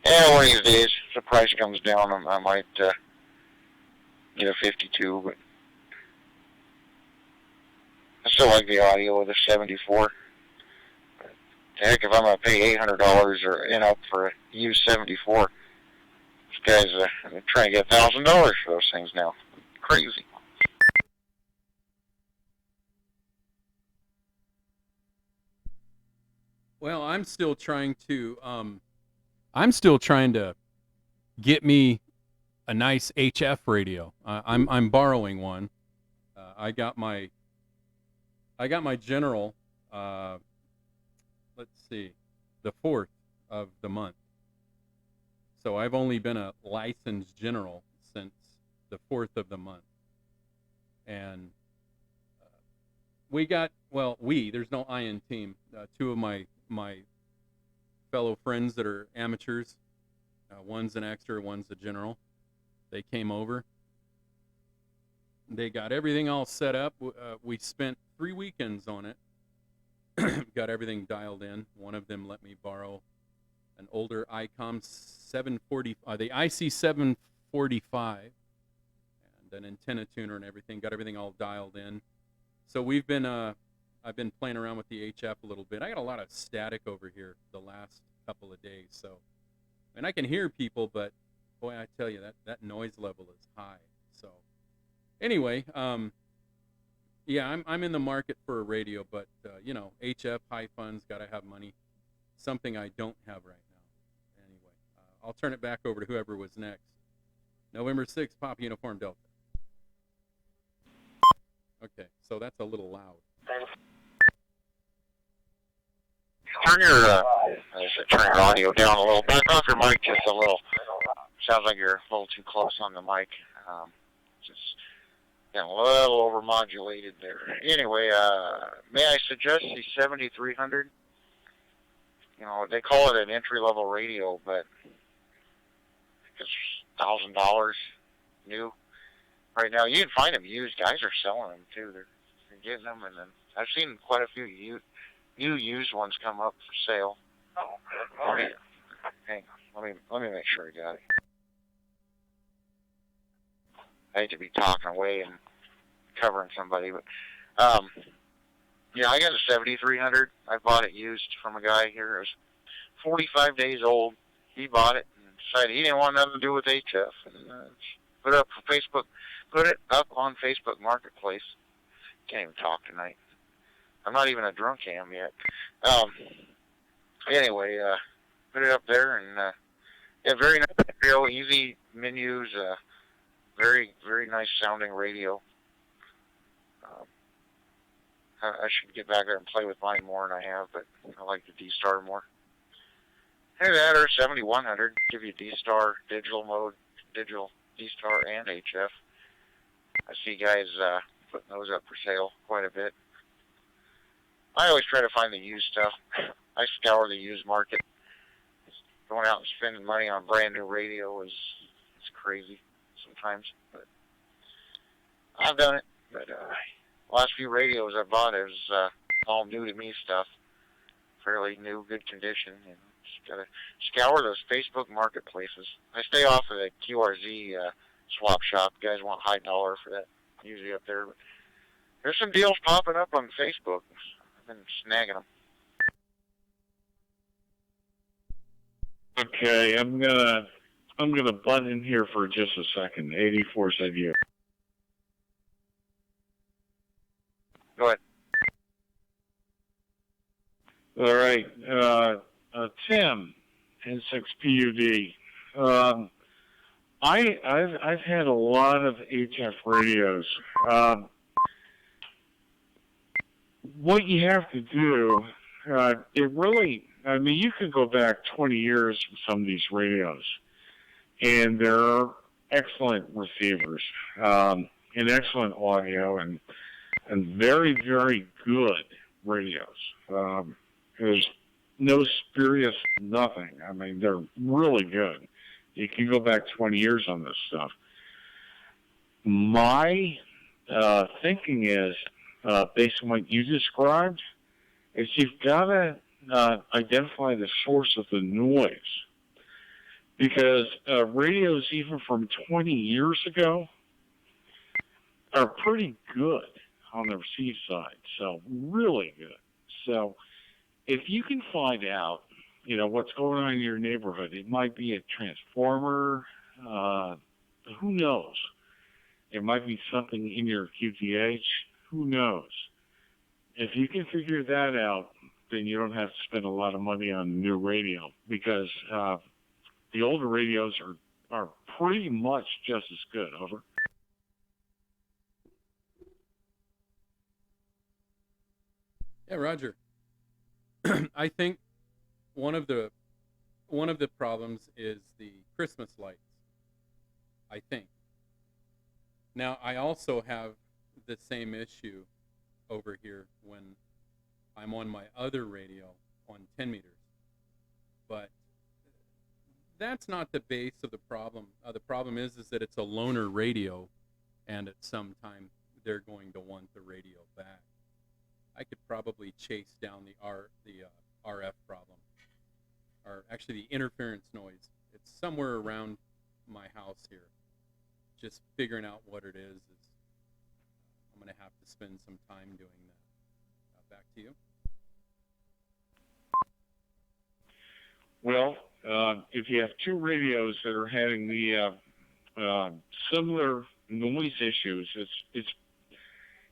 [SPEAKER 6] yeah, one of these days, if the price comes down, I might get a 52, but I still like the audio of the 74. Heck, if I'm going to pay $800 or up for a used 74, this guy's trying to get $1,000 for those things now. Crazy.
[SPEAKER 2] Well, I'm still trying to get me a nice HF radio. I'm borrowing one. I got my General. Let's see, the 4th of the month. So I've only been a licensed General since the 4th of the month. And there's no I in team. 2 of my fellow friends that are amateurs, one's an extra, one's a General. They came over. They got everything all set up. We spent 3 weekends on it. Got everything dialed in. One of them let me borrow an older ICOM 740, the IC 745, and an antenna tuner and everything. Got everything all dialed in. So I've been playing around with the HF a little bit. I got a lot of static over here the last couple of days. So, and I can hear people, but boy, I tell you, that noise level is high. So, anyway, yeah, I'm in the market for a radio, but HF, high funds, gotta have money. Something I don't have right now. Anyway, I'll turn it back over to whoever was next. November 6th, Pop Uniform Delta. Okay, so that's a little loud.
[SPEAKER 6] Turn your audio down a little. Back off your mic just a little. Sounds like you're a little too close on the mic. Just getting a little overmodulated there. Anyway, may I suggest the 7300? You know, they call it an entry-level radio, but it's $1,000 new. Right now, you can find them used. Guys are selling them, too. They're getting them, and then I've seen quite a few new used ones come up for sale. Hang on. Let me make sure I got it. I hate to be talking away and covering somebody, but yeah, I got a 7300. I bought it used from a guy here. It was 45 days old. He bought it and decided he didn't want nothing to do with HF, and put it up on Facebook Marketplace. Can't even talk tonight. I'm not even a drunk am yet. Anyway, put it up there, and yeah, very nice radio, easy menus, very, very nice sounding radio. I should get back there and play with mine more than I have, but I like the DSTAR more. Hey, that or 7100, give you DSTAR, digital mode, digital DSTAR and HF. I see guys putting those up for sale quite a bit. I always try to find the used stuff. I scour the used market. Going out and spending money on brand new radio is crazy sometimes, but I've done it. But last few radios I bought, it was all new to me stuff, fairly new, good condition. You know, just gotta scour those Facebook marketplaces. I stay off of the QRZ swap shop. You guys want high dollar for that, usually up there. But there's some deals popping up on Facebook. I've been snagging them.
[SPEAKER 8] Okay, I'm gonna butt in here for just a second. 84 said you.
[SPEAKER 6] Go ahead.
[SPEAKER 8] All right, Tim, N6PUD. I've had a lot of HF radios. What you have to do, it really, I mean, you could go back 20 years with some of these radios, and they're excellent receivers, and excellent audio, and very, very good radios. There's no spurious nothing. I mean, they're really good. You can go back 20 years on this stuff. My thinking is, based on what you described, is you've got to identify the source of the noise. Because radios, even from 20 years ago, are pretty good on the receive side. So, really good. So, if you can find out, you know, what's going on in your neighborhood, it might be a transformer, who knows? It might be something in your QTH, who knows? If you can figure that out, then you don't have to spend a lot of money on a new radio, because the older radios are pretty much just as good. Over.
[SPEAKER 2] Yeah, Roger. I think one of the problems is the Christmas lights, I think. Now, I also have the same issue over here when I'm on my other radio on 10 meters. But that's not the base of the problem. The problem is that it's a loaner radio, and at some time they're going to want the radio back. I could probably chase down the RF problem, or actually the interference noise. It's somewhere around my house here. Just figuring out what it is I'm going to have to spend some time doing that. Back to you.
[SPEAKER 8] Well, if you have two radios that are having the similar noise issues,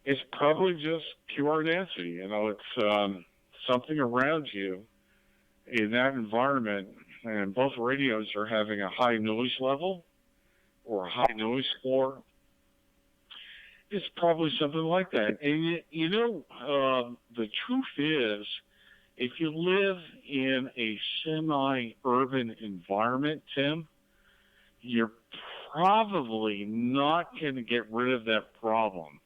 [SPEAKER 8] it's probably just pure density. You know, it's something around you in that environment, and both radios are having a high noise level or a high noise floor. It's probably something like that. And you know, the truth is, if you live in a semi-urban environment, Tim, you're probably not going to get rid of that problem.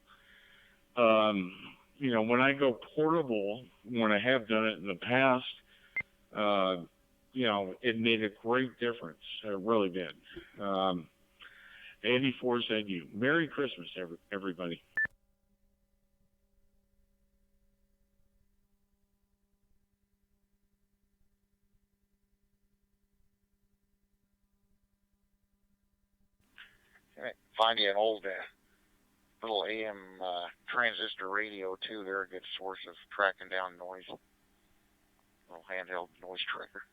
[SPEAKER 8] You know, when I go portable, when I have done it in the past, you know, it made a great difference. It really did. 84 said you. Merry Christmas, everybody.
[SPEAKER 6] find you an old little AM transistor radio too. They're a good source of tracking down noise. Little handheld noise tracker.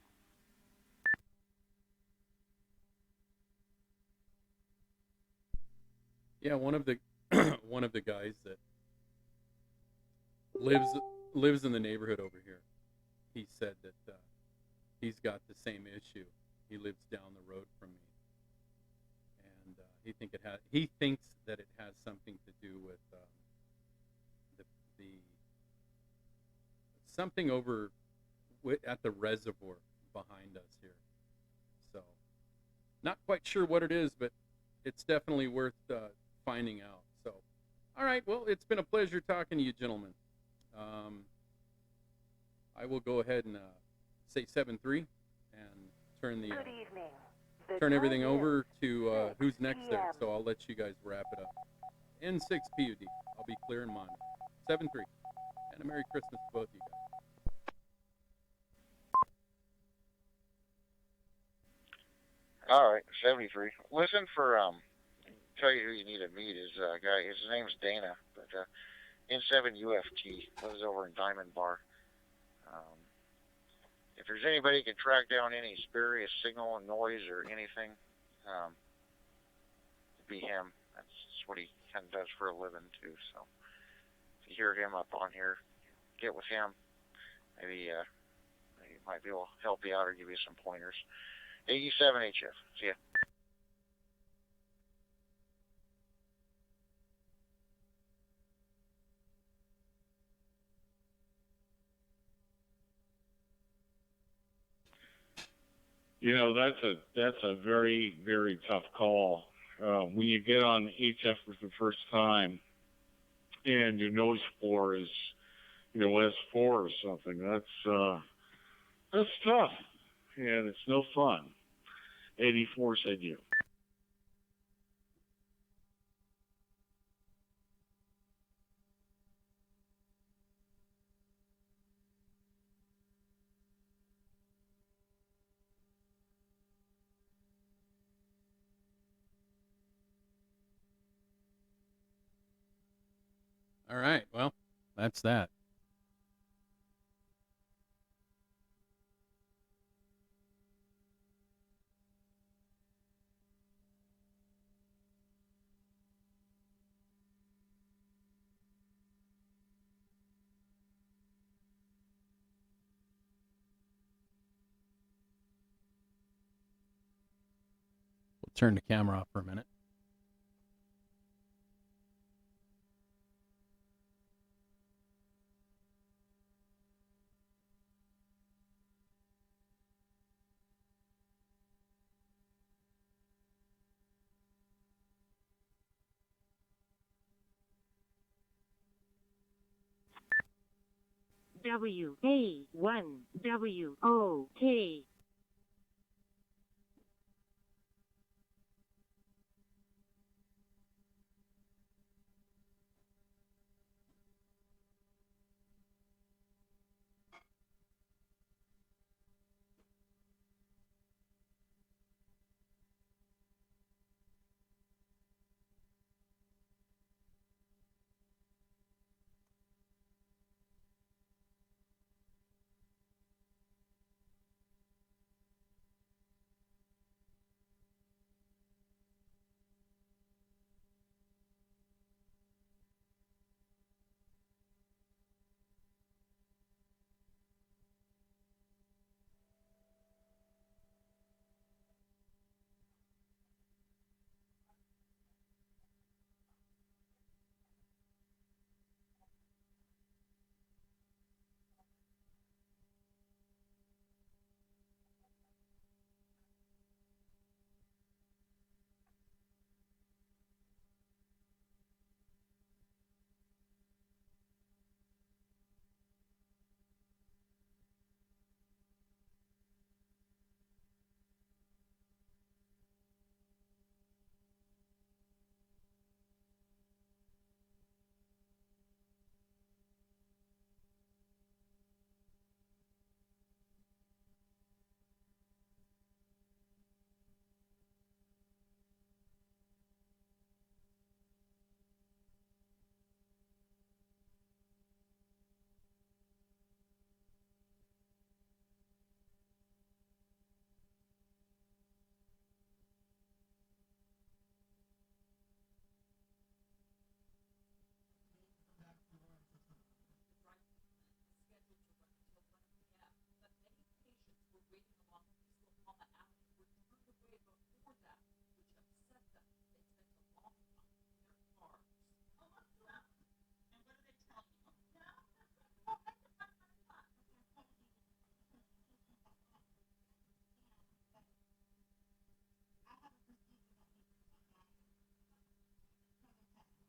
[SPEAKER 2] Yeah, one of the one of the guys that lives in the neighborhood over here, he said that he's got the same issue. He lives down the road from me, and he thinks that it has something to do with the something over at the reservoir behind us here. So, not quite sure what it is, but it's definitely worth finding out. So, all right, well, it's been a pleasure talking to you, gentlemen. I will go ahead and say 7-3 and turn everything over to who's next there. So I'll let you guys wrap it up. N6PUD. I'll be clear in mind. 7-3. And a Merry Christmas to both of you guys.
[SPEAKER 6] All right, 73. Listen for tell you who you need to meet is a guy. His name's Dana, but N7UFT lives over in Diamond Bar. If there's anybody who can track down any spurious signal and noise or anything, it'd be him. That's what he kind of does for a living too. So if you hear him up on here, get with him. Maybe he might be able to help you out or give you some pointers. 87 HF. See ya.
[SPEAKER 8] You know, that's a very, very tough call. When you get on HF for the first time and your nose floor is, S4 or something, that's tough. And it's no fun. 84 said you.
[SPEAKER 2] All right, well, that's that. We'll turn the camera off for a minute.
[SPEAKER 9] WA1WOK.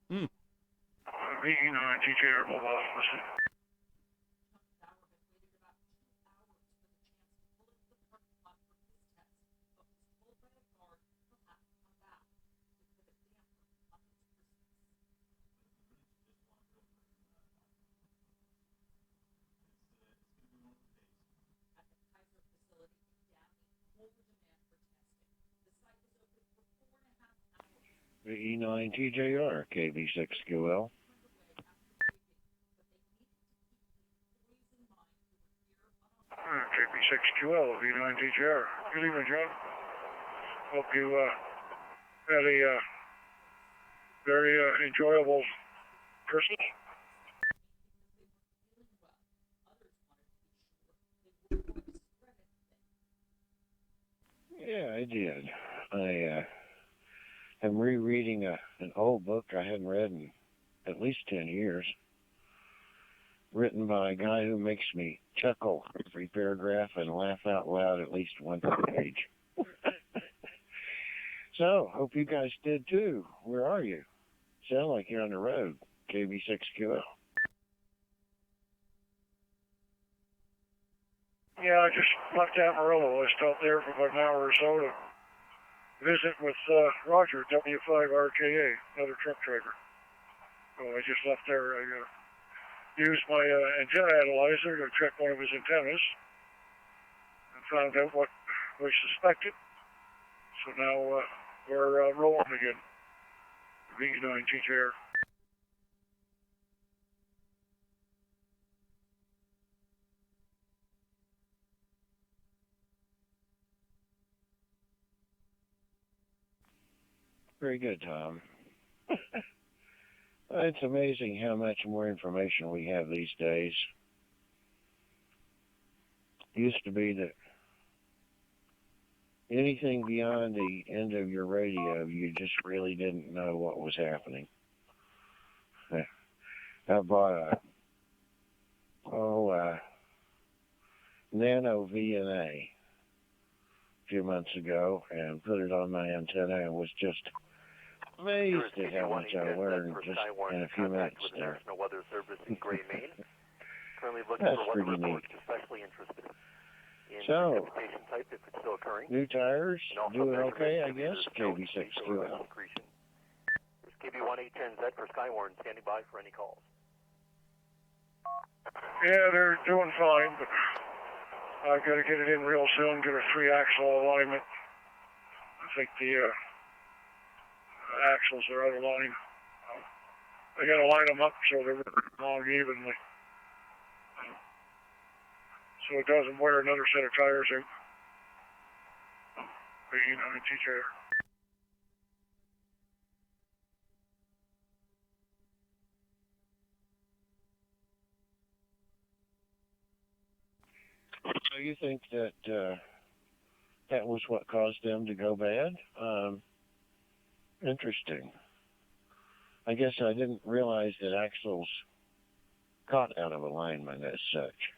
[SPEAKER 2] Hmm.
[SPEAKER 4] V9TJR mobile, listen.
[SPEAKER 5] VE9TJR, KB6QL.
[SPEAKER 4] KP6QL, V9TJR. Good evening, John. Hope you had a very enjoyable Christmas.
[SPEAKER 5] Yeah, I did. I am rereading an old book I hadn't read in at least 10 years, written by a guy who makes me chuckle every paragraph and laugh out loud at least once a page. So, hope you guys did too. Where are you? Sound like you're on the road. KB6QL.
[SPEAKER 4] Yeah, I just left Amarillo. I stopped there for about an hour or so to visit with Roger, W5RKA, another truck driver. So I just left there. I used my antenna analyzer to check one of his antennas and found out what we suspected. So now we're rolling again. V9TJR.
[SPEAKER 5] Very good, Tom. It's amazing how much more information we have these days. It used to be that anything beyond the end of your radio, you just really didn't know what was happening. I bought a nano VNA a few months ago and put it on my antenna and was just amazed at how much I learned just in a few minutes there. That's pretty neat. So, new tires, doing okay, I guess, KB6QL.
[SPEAKER 9] KB1810Z for Skywarn, standing by for any calls.
[SPEAKER 4] Yeah, they're doing fine, but I've got to get it in real soon, get a 3-axle alignment. I think the axles are out of line. I got to line them up so they're long evenly. So it doesn't wear another set of tires out. V9TJR.
[SPEAKER 5] So you think that that was what caused them to go bad? Interesting. I guess I didn't realize that axles caught out of alignment as such.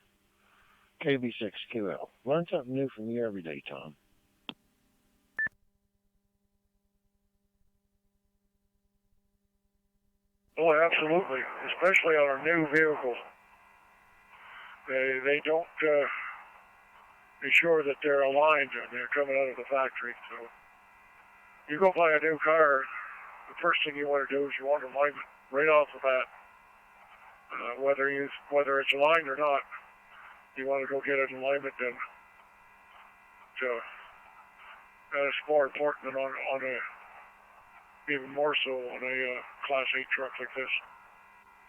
[SPEAKER 5] KB6QL. Learn something new from you every day, Tom.
[SPEAKER 4] Oh, absolutely. Especially on our new vehicles. They don't ensure that they're aligned and they're coming out of the factory. So you go buy a new car, the first thing you want to do is you want alignment right off the bat. Whether it's aligned or not, you want to go get an alignment done. So that's more important than on a, even more so on a Class 8 truck like this.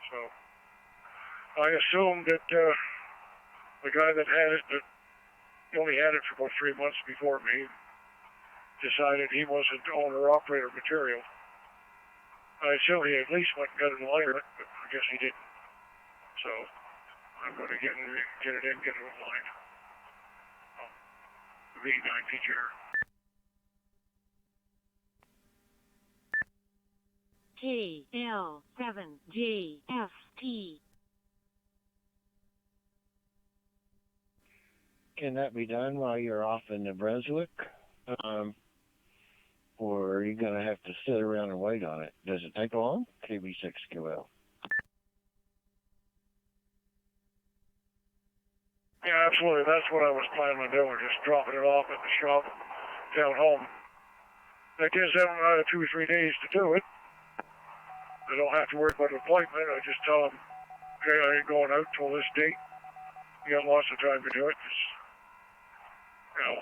[SPEAKER 4] So I assume that the guy that had it, that only had it for about 3 months before me, decided he wasn't owner-operator material. I assume he at least went and got an alignment, but I guess he didn't. So I'm going to get it in, get it aligned. V9TJR.
[SPEAKER 10] KL7JFT.
[SPEAKER 5] Can that be done while you're off in New Brunswick? or are you going to have to sit around and wait on it? Does it take long? KB6QL.
[SPEAKER 4] Yeah, absolutely. That's what I was planning on doing, just dropping it off at the shop down home. That gives them 2 or 3 days to do it. I don't have to worry about an appointment. I just tell them, okay, I ain't going out till this date. You got lots of time to do it. Just, you know,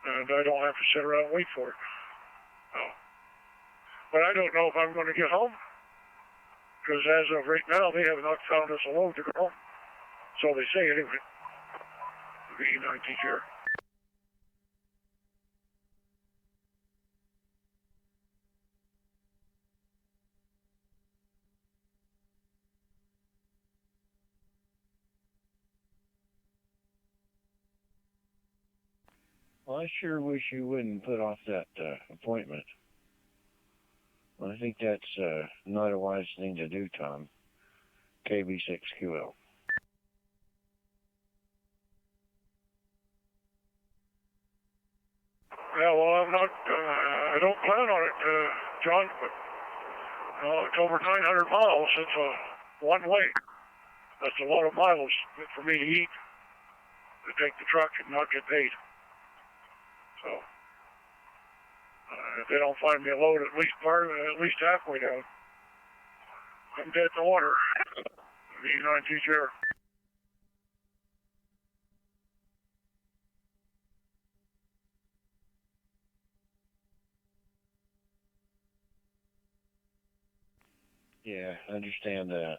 [SPEAKER 4] and I don't have to sit around and wait for it. So, but I don't know if I'm going to get home, because as of right now, they have not found us a load to go home. So they say anyway. The E9 teacher.
[SPEAKER 5] Well, I sure wish you wouldn't put off that appointment. I think that's not a wise thing to do, Tom. KB6QL.
[SPEAKER 4] Yeah, well, I'm not, I don't plan on it, John, but it's over 900 miles. It's one way. That's a lot of miles for me to eat, to take the truck and not get paid. So, if they don't find me a load at least halfway down, I'm dead in the water. The E9 teacher.
[SPEAKER 5] Yeah, I understand that.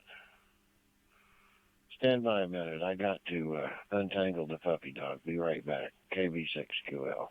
[SPEAKER 5] Stand by a minute. I got to untangle the puppy dog. Be right back. KB6QL.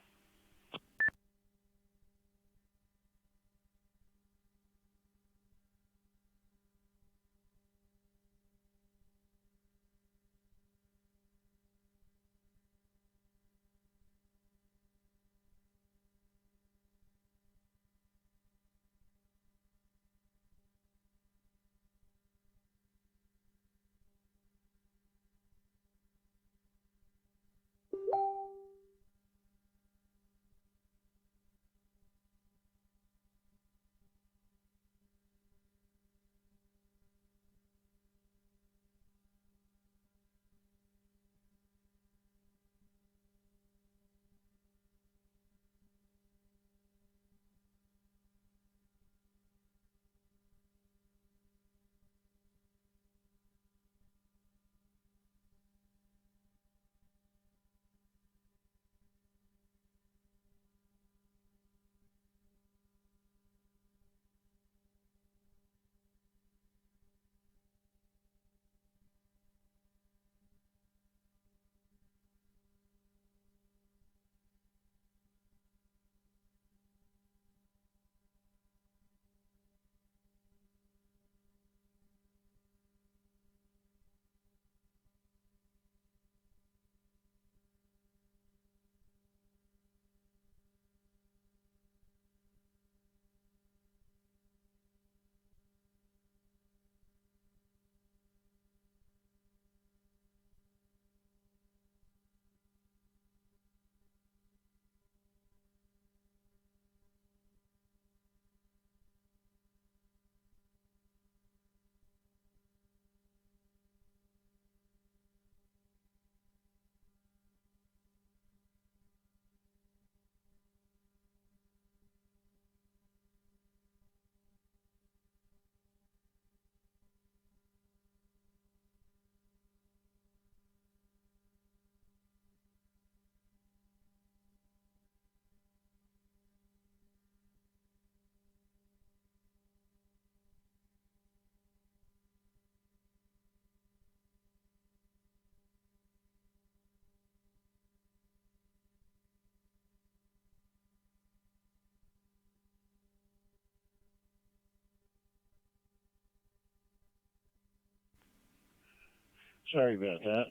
[SPEAKER 5] Sorry about that.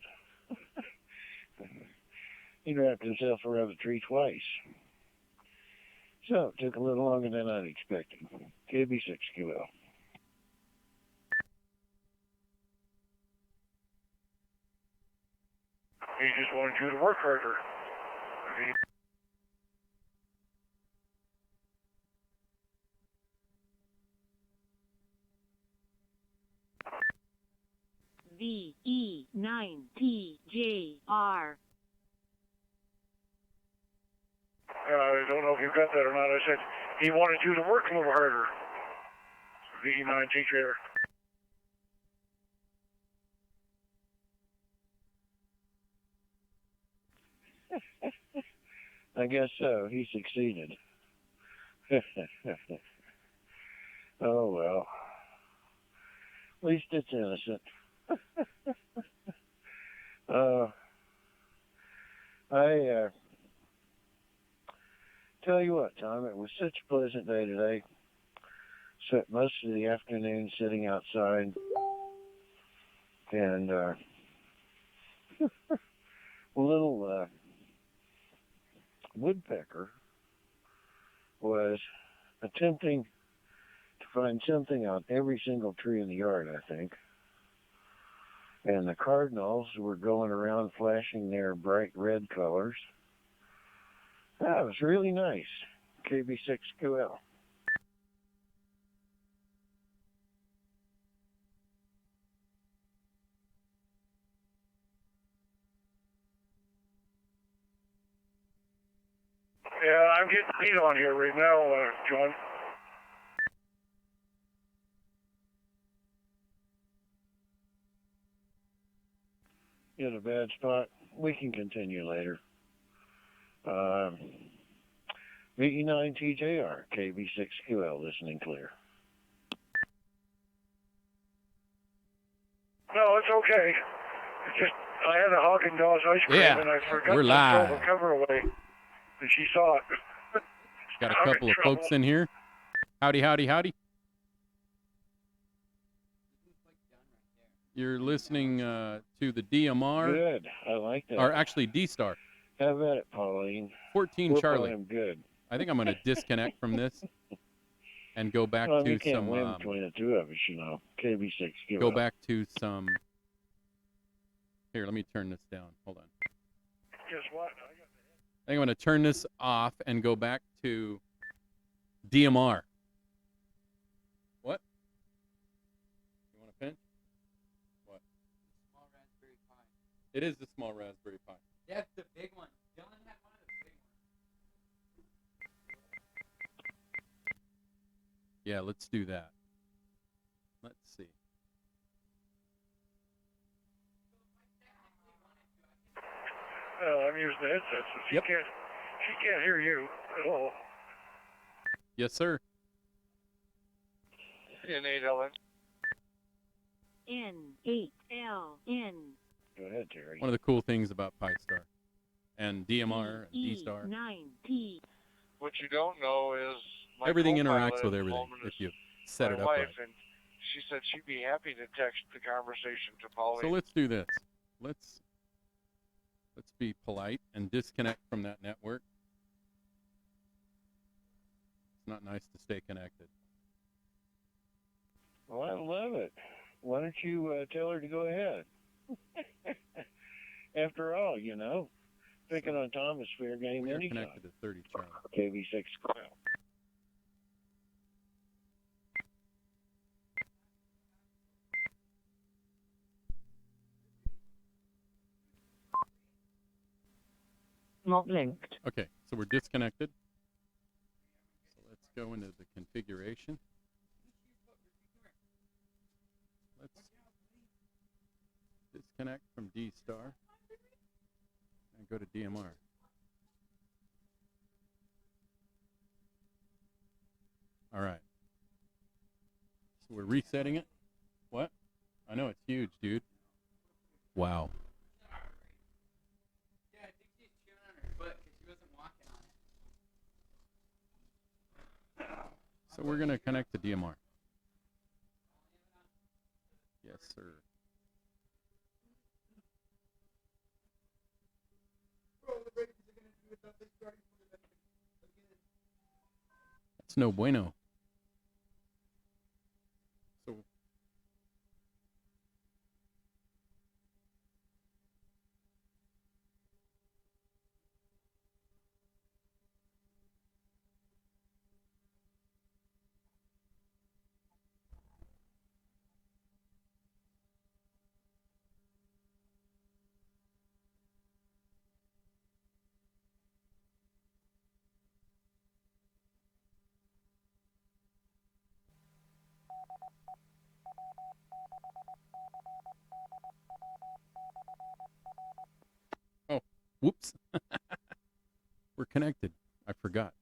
[SPEAKER 5] He wrapped himself around the tree twice. So it took a little longer than I'd expected. KB6QL.
[SPEAKER 4] He just wanted you to work harder.
[SPEAKER 10] VE9TJR.
[SPEAKER 4] I don't know if you got that or not. I said he wanted you to work a little harder. VE9 teacher.
[SPEAKER 5] I guess so. He succeeded. Oh, well. At least it's innocent. I tell you what, Tom, it was such a pleasant day today. Spent most of the afternoon sitting outside, and a little woodpecker was attempting to find something on every single tree in the yard, I think. And the cardinals were going around flashing their bright red colors. That was really nice. KB6QL.
[SPEAKER 4] Yeah, I'm getting beat on here right now, John.
[SPEAKER 5] In a bad spot. We can continue later. VE9TJR, KB6QL, listening clear.
[SPEAKER 4] No, it's okay. It's just I had a Haagen-Dazs ice cream and I forgot
[SPEAKER 2] we're
[SPEAKER 4] to
[SPEAKER 2] live.
[SPEAKER 4] throw the cover away, and she saw it.
[SPEAKER 2] Got a couple of folks in here. Howdy, howdy, howdy. You're listening to the DMR.
[SPEAKER 5] Good. I like that.
[SPEAKER 2] Or actually DSTAR.
[SPEAKER 5] Have at it, Pauline.
[SPEAKER 2] 14
[SPEAKER 5] Whoop
[SPEAKER 2] Charlie.
[SPEAKER 5] on him good.
[SPEAKER 2] I think I'm going to disconnect from this and go back
[SPEAKER 5] Well,
[SPEAKER 2] to
[SPEAKER 5] you can't
[SPEAKER 2] some.
[SPEAKER 5] win between the two of us, you know. KB6QL.
[SPEAKER 2] Go back to some. Here, let me turn this down. Hold on.
[SPEAKER 4] Guess what?
[SPEAKER 2] I think I'm going to turn this off and go back to DMR. What? You want a pinch? What?
[SPEAKER 11] Small Raspberry Pi.
[SPEAKER 2] It is the small Raspberry Pi.
[SPEAKER 11] That's the big one. Dylan had one of the big ones.
[SPEAKER 2] Yeah, let's do that. Let's see.
[SPEAKER 4] I'm using the headset, so she can't hear you at all.
[SPEAKER 2] Yes, sir.
[SPEAKER 6] N8LN.
[SPEAKER 10] N8LN.
[SPEAKER 5] Go ahead, Terry.
[SPEAKER 2] One of the cool things about PiStar and DMR and DSTAR.
[SPEAKER 10] E9T.
[SPEAKER 6] What you don't know is my
[SPEAKER 2] Everything
[SPEAKER 6] co-pilot
[SPEAKER 2] interacts with
[SPEAKER 6] at the
[SPEAKER 2] everything
[SPEAKER 6] moment
[SPEAKER 2] if
[SPEAKER 6] is
[SPEAKER 2] you set
[SPEAKER 6] my
[SPEAKER 2] it up
[SPEAKER 6] wife,
[SPEAKER 2] right.
[SPEAKER 6] and she said she'd be happy to text the conversation to Pauline.
[SPEAKER 2] So let's do this. Let's be polite and disconnect from that network. It's not nice to stay connected.
[SPEAKER 5] Well, I love it. Why don't you tell her to go ahead? After all, you know, picking on Tom is fair game
[SPEAKER 2] We're
[SPEAKER 5] anytime.
[SPEAKER 2] connected to 30 Charlie.
[SPEAKER 5] KB6QL.
[SPEAKER 10] Not linked.
[SPEAKER 2] Okay, so we're disconnected. So let's go into the configuration. Let's disconnect from DSTAR and go to DMR. All right. So we're resetting it. What? I know it's huge, dude. Wow.
[SPEAKER 11] Yeah, I think she's chewing on her foot because she wasn't walking on it.
[SPEAKER 2] So we're going to connect to DMR. Yes, sir. That's no bueno. So Whoops. We're connected. I forgot.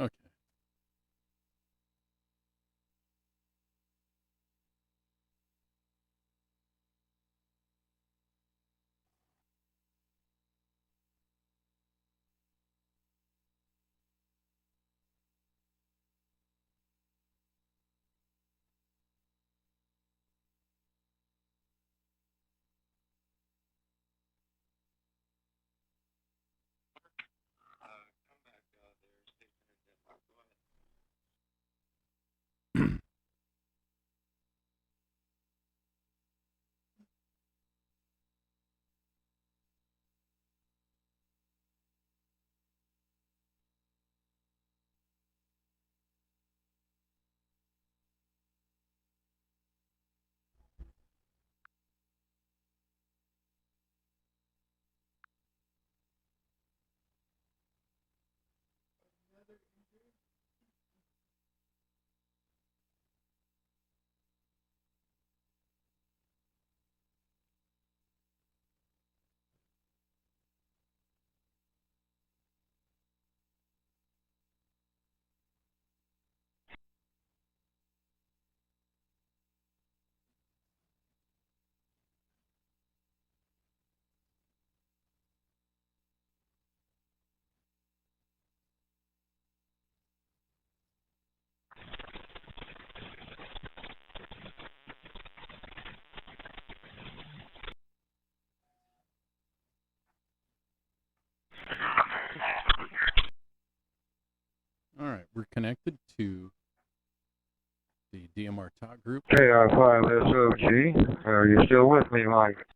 [SPEAKER 2] Okay. All right, we're connected to the DMR talk group.
[SPEAKER 4] KI5SOG. Are you still with me, Mike?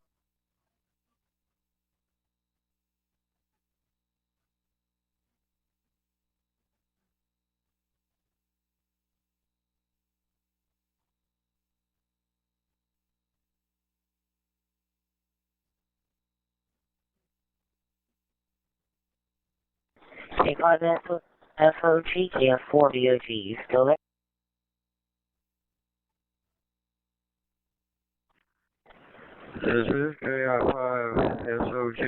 [SPEAKER 12] K5SOG, KF4DOG. You still there?
[SPEAKER 4] This is KI5SOG.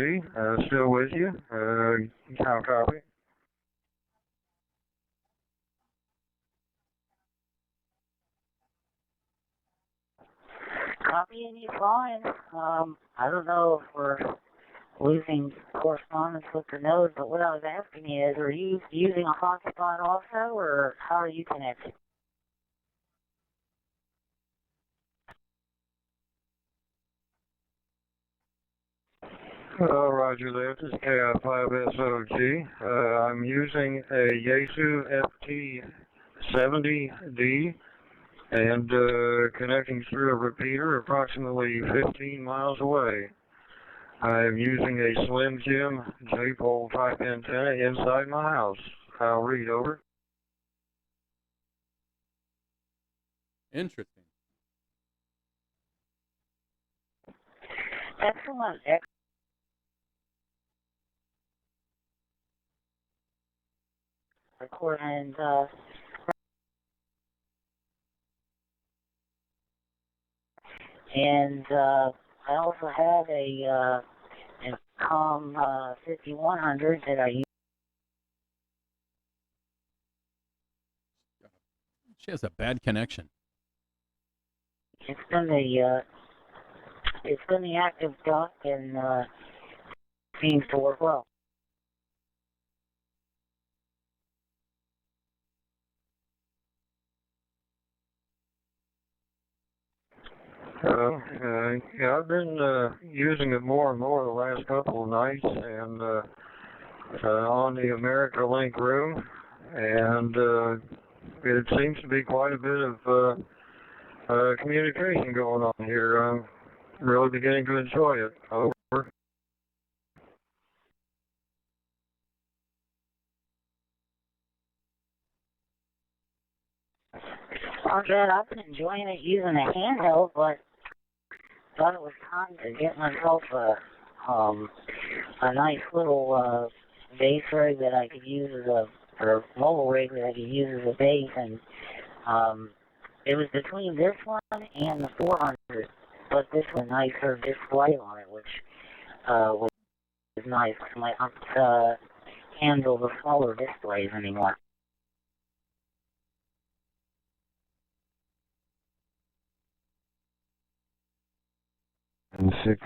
[SPEAKER 4] Still with you. How copy?
[SPEAKER 12] Copying you fine. I don't know if we're losing correspondence with the node, but what I was asking is, are you using a hotspot also, or how are you connected?
[SPEAKER 4] Roger that. This is KI5SOG. I'm using a Yaesu FT70D and connecting through a repeater approximately 15 miles away. I'm using a Slim Jim J-pole type antenna inside my house. I'll read over.
[SPEAKER 2] Interesting.
[SPEAKER 12] Excellent. Record and I also have a COM 5100 that I use.
[SPEAKER 2] She has a bad connection.
[SPEAKER 12] It's been the active duck and seems to work well.
[SPEAKER 4] Yeah, I've been using it more and more the last couple of nights, and on the America Link room, and it seems to be quite a bit of communication going on here. I'm really beginning to enjoy it. Over.
[SPEAKER 12] Okay, I've been enjoying it using a handheld, but thought it was time to get myself a nice little base rig that I could use as or mobile rig that I could use as a base, and it was between this one and the 400, but this one nicer display on it, which was nice because I don't handle the smaller displays anymore.
[SPEAKER 4] N6.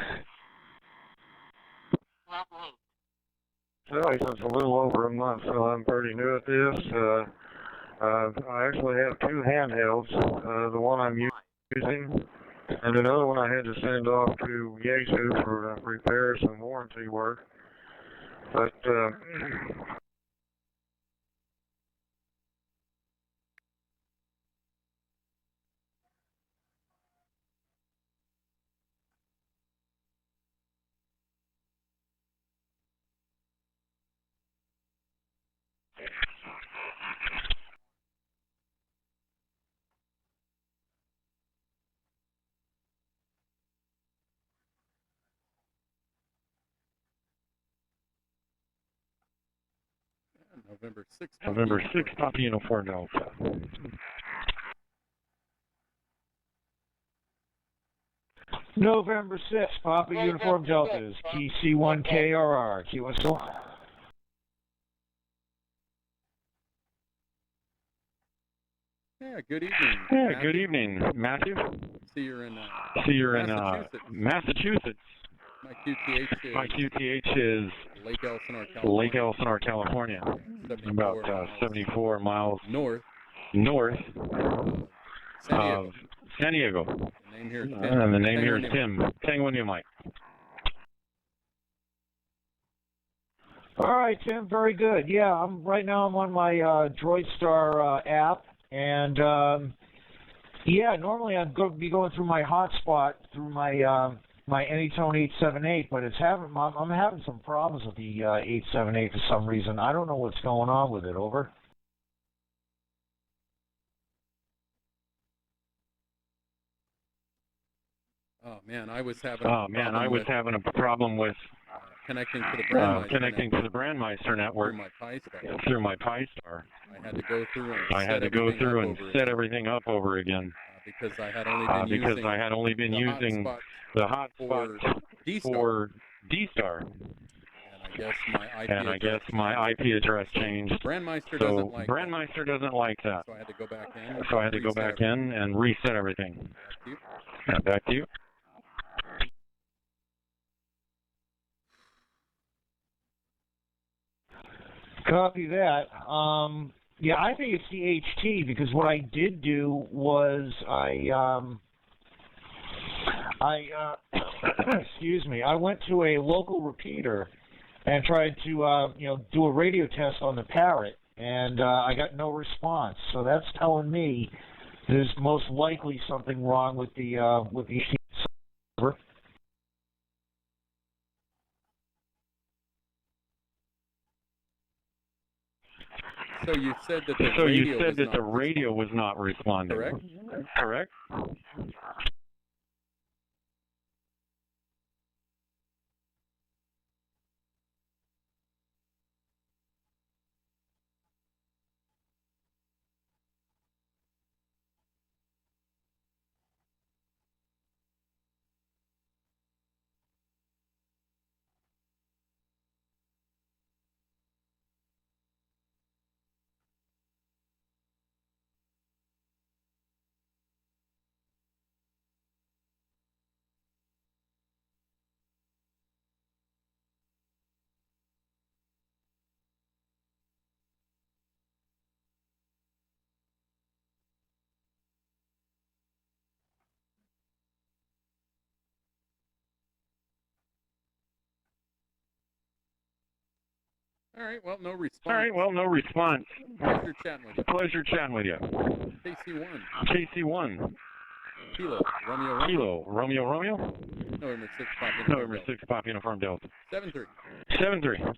[SPEAKER 4] So it's a little over a month, so I'm pretty new at this. I actually have two handhelds. The one I'm using, and another one I had to send off to Yaesu for repairs and warranty work. But
[SPEAKER 2] November 6th.
[SPEAKER 3] November 6th, Papa Uniform Delta.
[SPEAKER 13] November 6th, Papa Uniform Delta is TC1KRR, QSL.
[SPEAKER 2] Yeah, good evening.
[SPEAKER 3] Yeah,
[SPEAKER 2] Matthew.
[SPEAKER 3] good evening, Matthew.
[SPEAKER 2] See you're in
[SPEAKER 3] Massachusetts. My QTH is
[SPEAKER 2] Lake Elsinore, California.
[SPEAKER 3] Lake Elsinore, California. About 74 miles
[SPEAKER 2] north
[SPEAKER 3] of San Diego.
[SPEAKER 2] The name here is Tim.
[SPEAKER 3] And the name here is Tim. Hang on you, Mike.
[SPEAKER 13] All right, Tim, very good. Yeah, right now I'm on my DroidStar app, and yeah, normally I'd be going through my hotspot through my my Anytone 878, but I'm having some problems with the 878 for some reason. I don't know what's going on with it. Over.
[SPEAKER 2] Oh man, I was having
[SPEAKER 3] a problem with
[SPEAKER 2] connecting to the
[SPEAKER 3] Brandmeister network through my Pi-Star.
[SPEAKER 2] I had to go through and
[SPEAKER 3] set everything up over again.
[SPEAKER 2] Because I had only been using
[SPEAKER 3] the hotspot for DSTAR.
[SPEAKER 2] And I guess my
[SPEAKER 3] IP address changed.
[SPEAKER 2] Brandmeister
[SPEAKER 3] doesn't like that.
[SPEAKER 2] So I had to go back
[SPEAKER 3] in and reset everything. Back to you.
[SPEAKER 13] Copy that. Yeah, I think it's the HT because what I did do was excuse me, I went to a local repeater and tried to do a radio test on the Parrot, and I got no response. So that's telling me there's most likely something wrong with the server.
[SPEAKER 2] So you said that
[SPEAKER 3] the radio was not responding. Correct?
[SPEAKER 2] All right, well, no response.
[SPEAKER 3] All right, well, no response.
[SPEAKER 2] Pleasure chatting with you.
[SPEAKER 3] Pleasure chatting with you.
[SPEAKER 2] KC1.
[SPEAKER 3] KC1.
[SPEAKER 2] Kilo. Romeo Romeo.
[SPEAKER 3] Kilo. Romeo Romeo.
[SPEAKER 2] November 6 Pop Uniform
[SPEAKER 3] November
[SPEAKER 2] Delta.
[SPEAKER 3] 6 Pop Uniform Delta.
[SPEAKER 2] 7-3.
[SPEAKER 3] 7-3.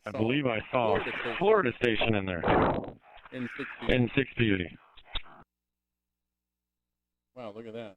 [SPEAKER 2] I believe I
[SPEAKER 3] saw Florida Station in there.
[SPEAKER 2] N6PUD.
[SPEAKER 3] N6PUD.
[SPEAKER 2] Wow, look at that.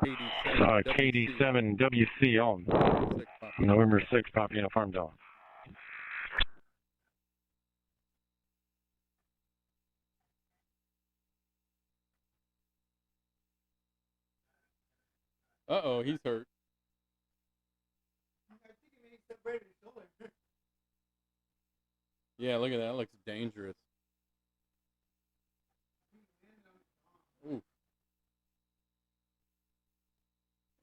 [SPEAKER 3] KD7WC on November 6 Pop Uniform Delta.
[SPEAKER 2] Uh-oh, he's hurt. Yeah, look at that. That looks dangerous. Ooh.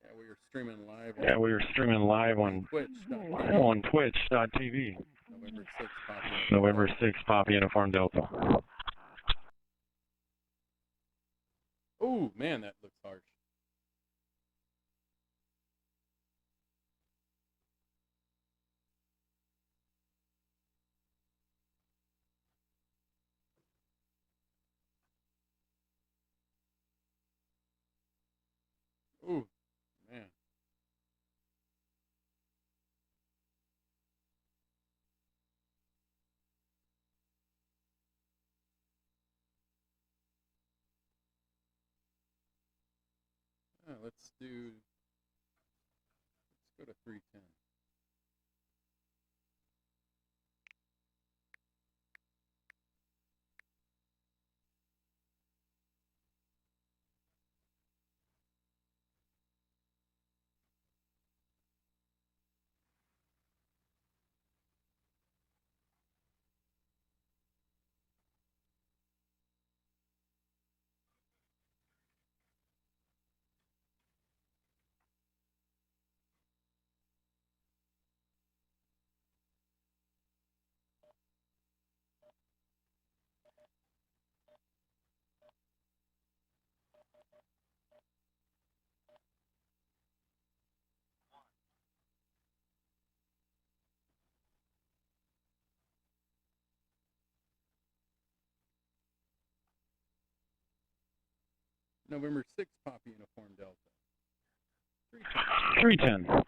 [SPEAKER 2] Yeah, we are streaming live.
[SPEAKER 3] On Twitch.tv. November 6 Pop Uniform Delta.
[SPEAKER 2] Ooh, man, that looks harsh. Ooh, man. Let's go to 310. November 6 Pop Uniform Delta. 310.
[SPEAKER 3] 310.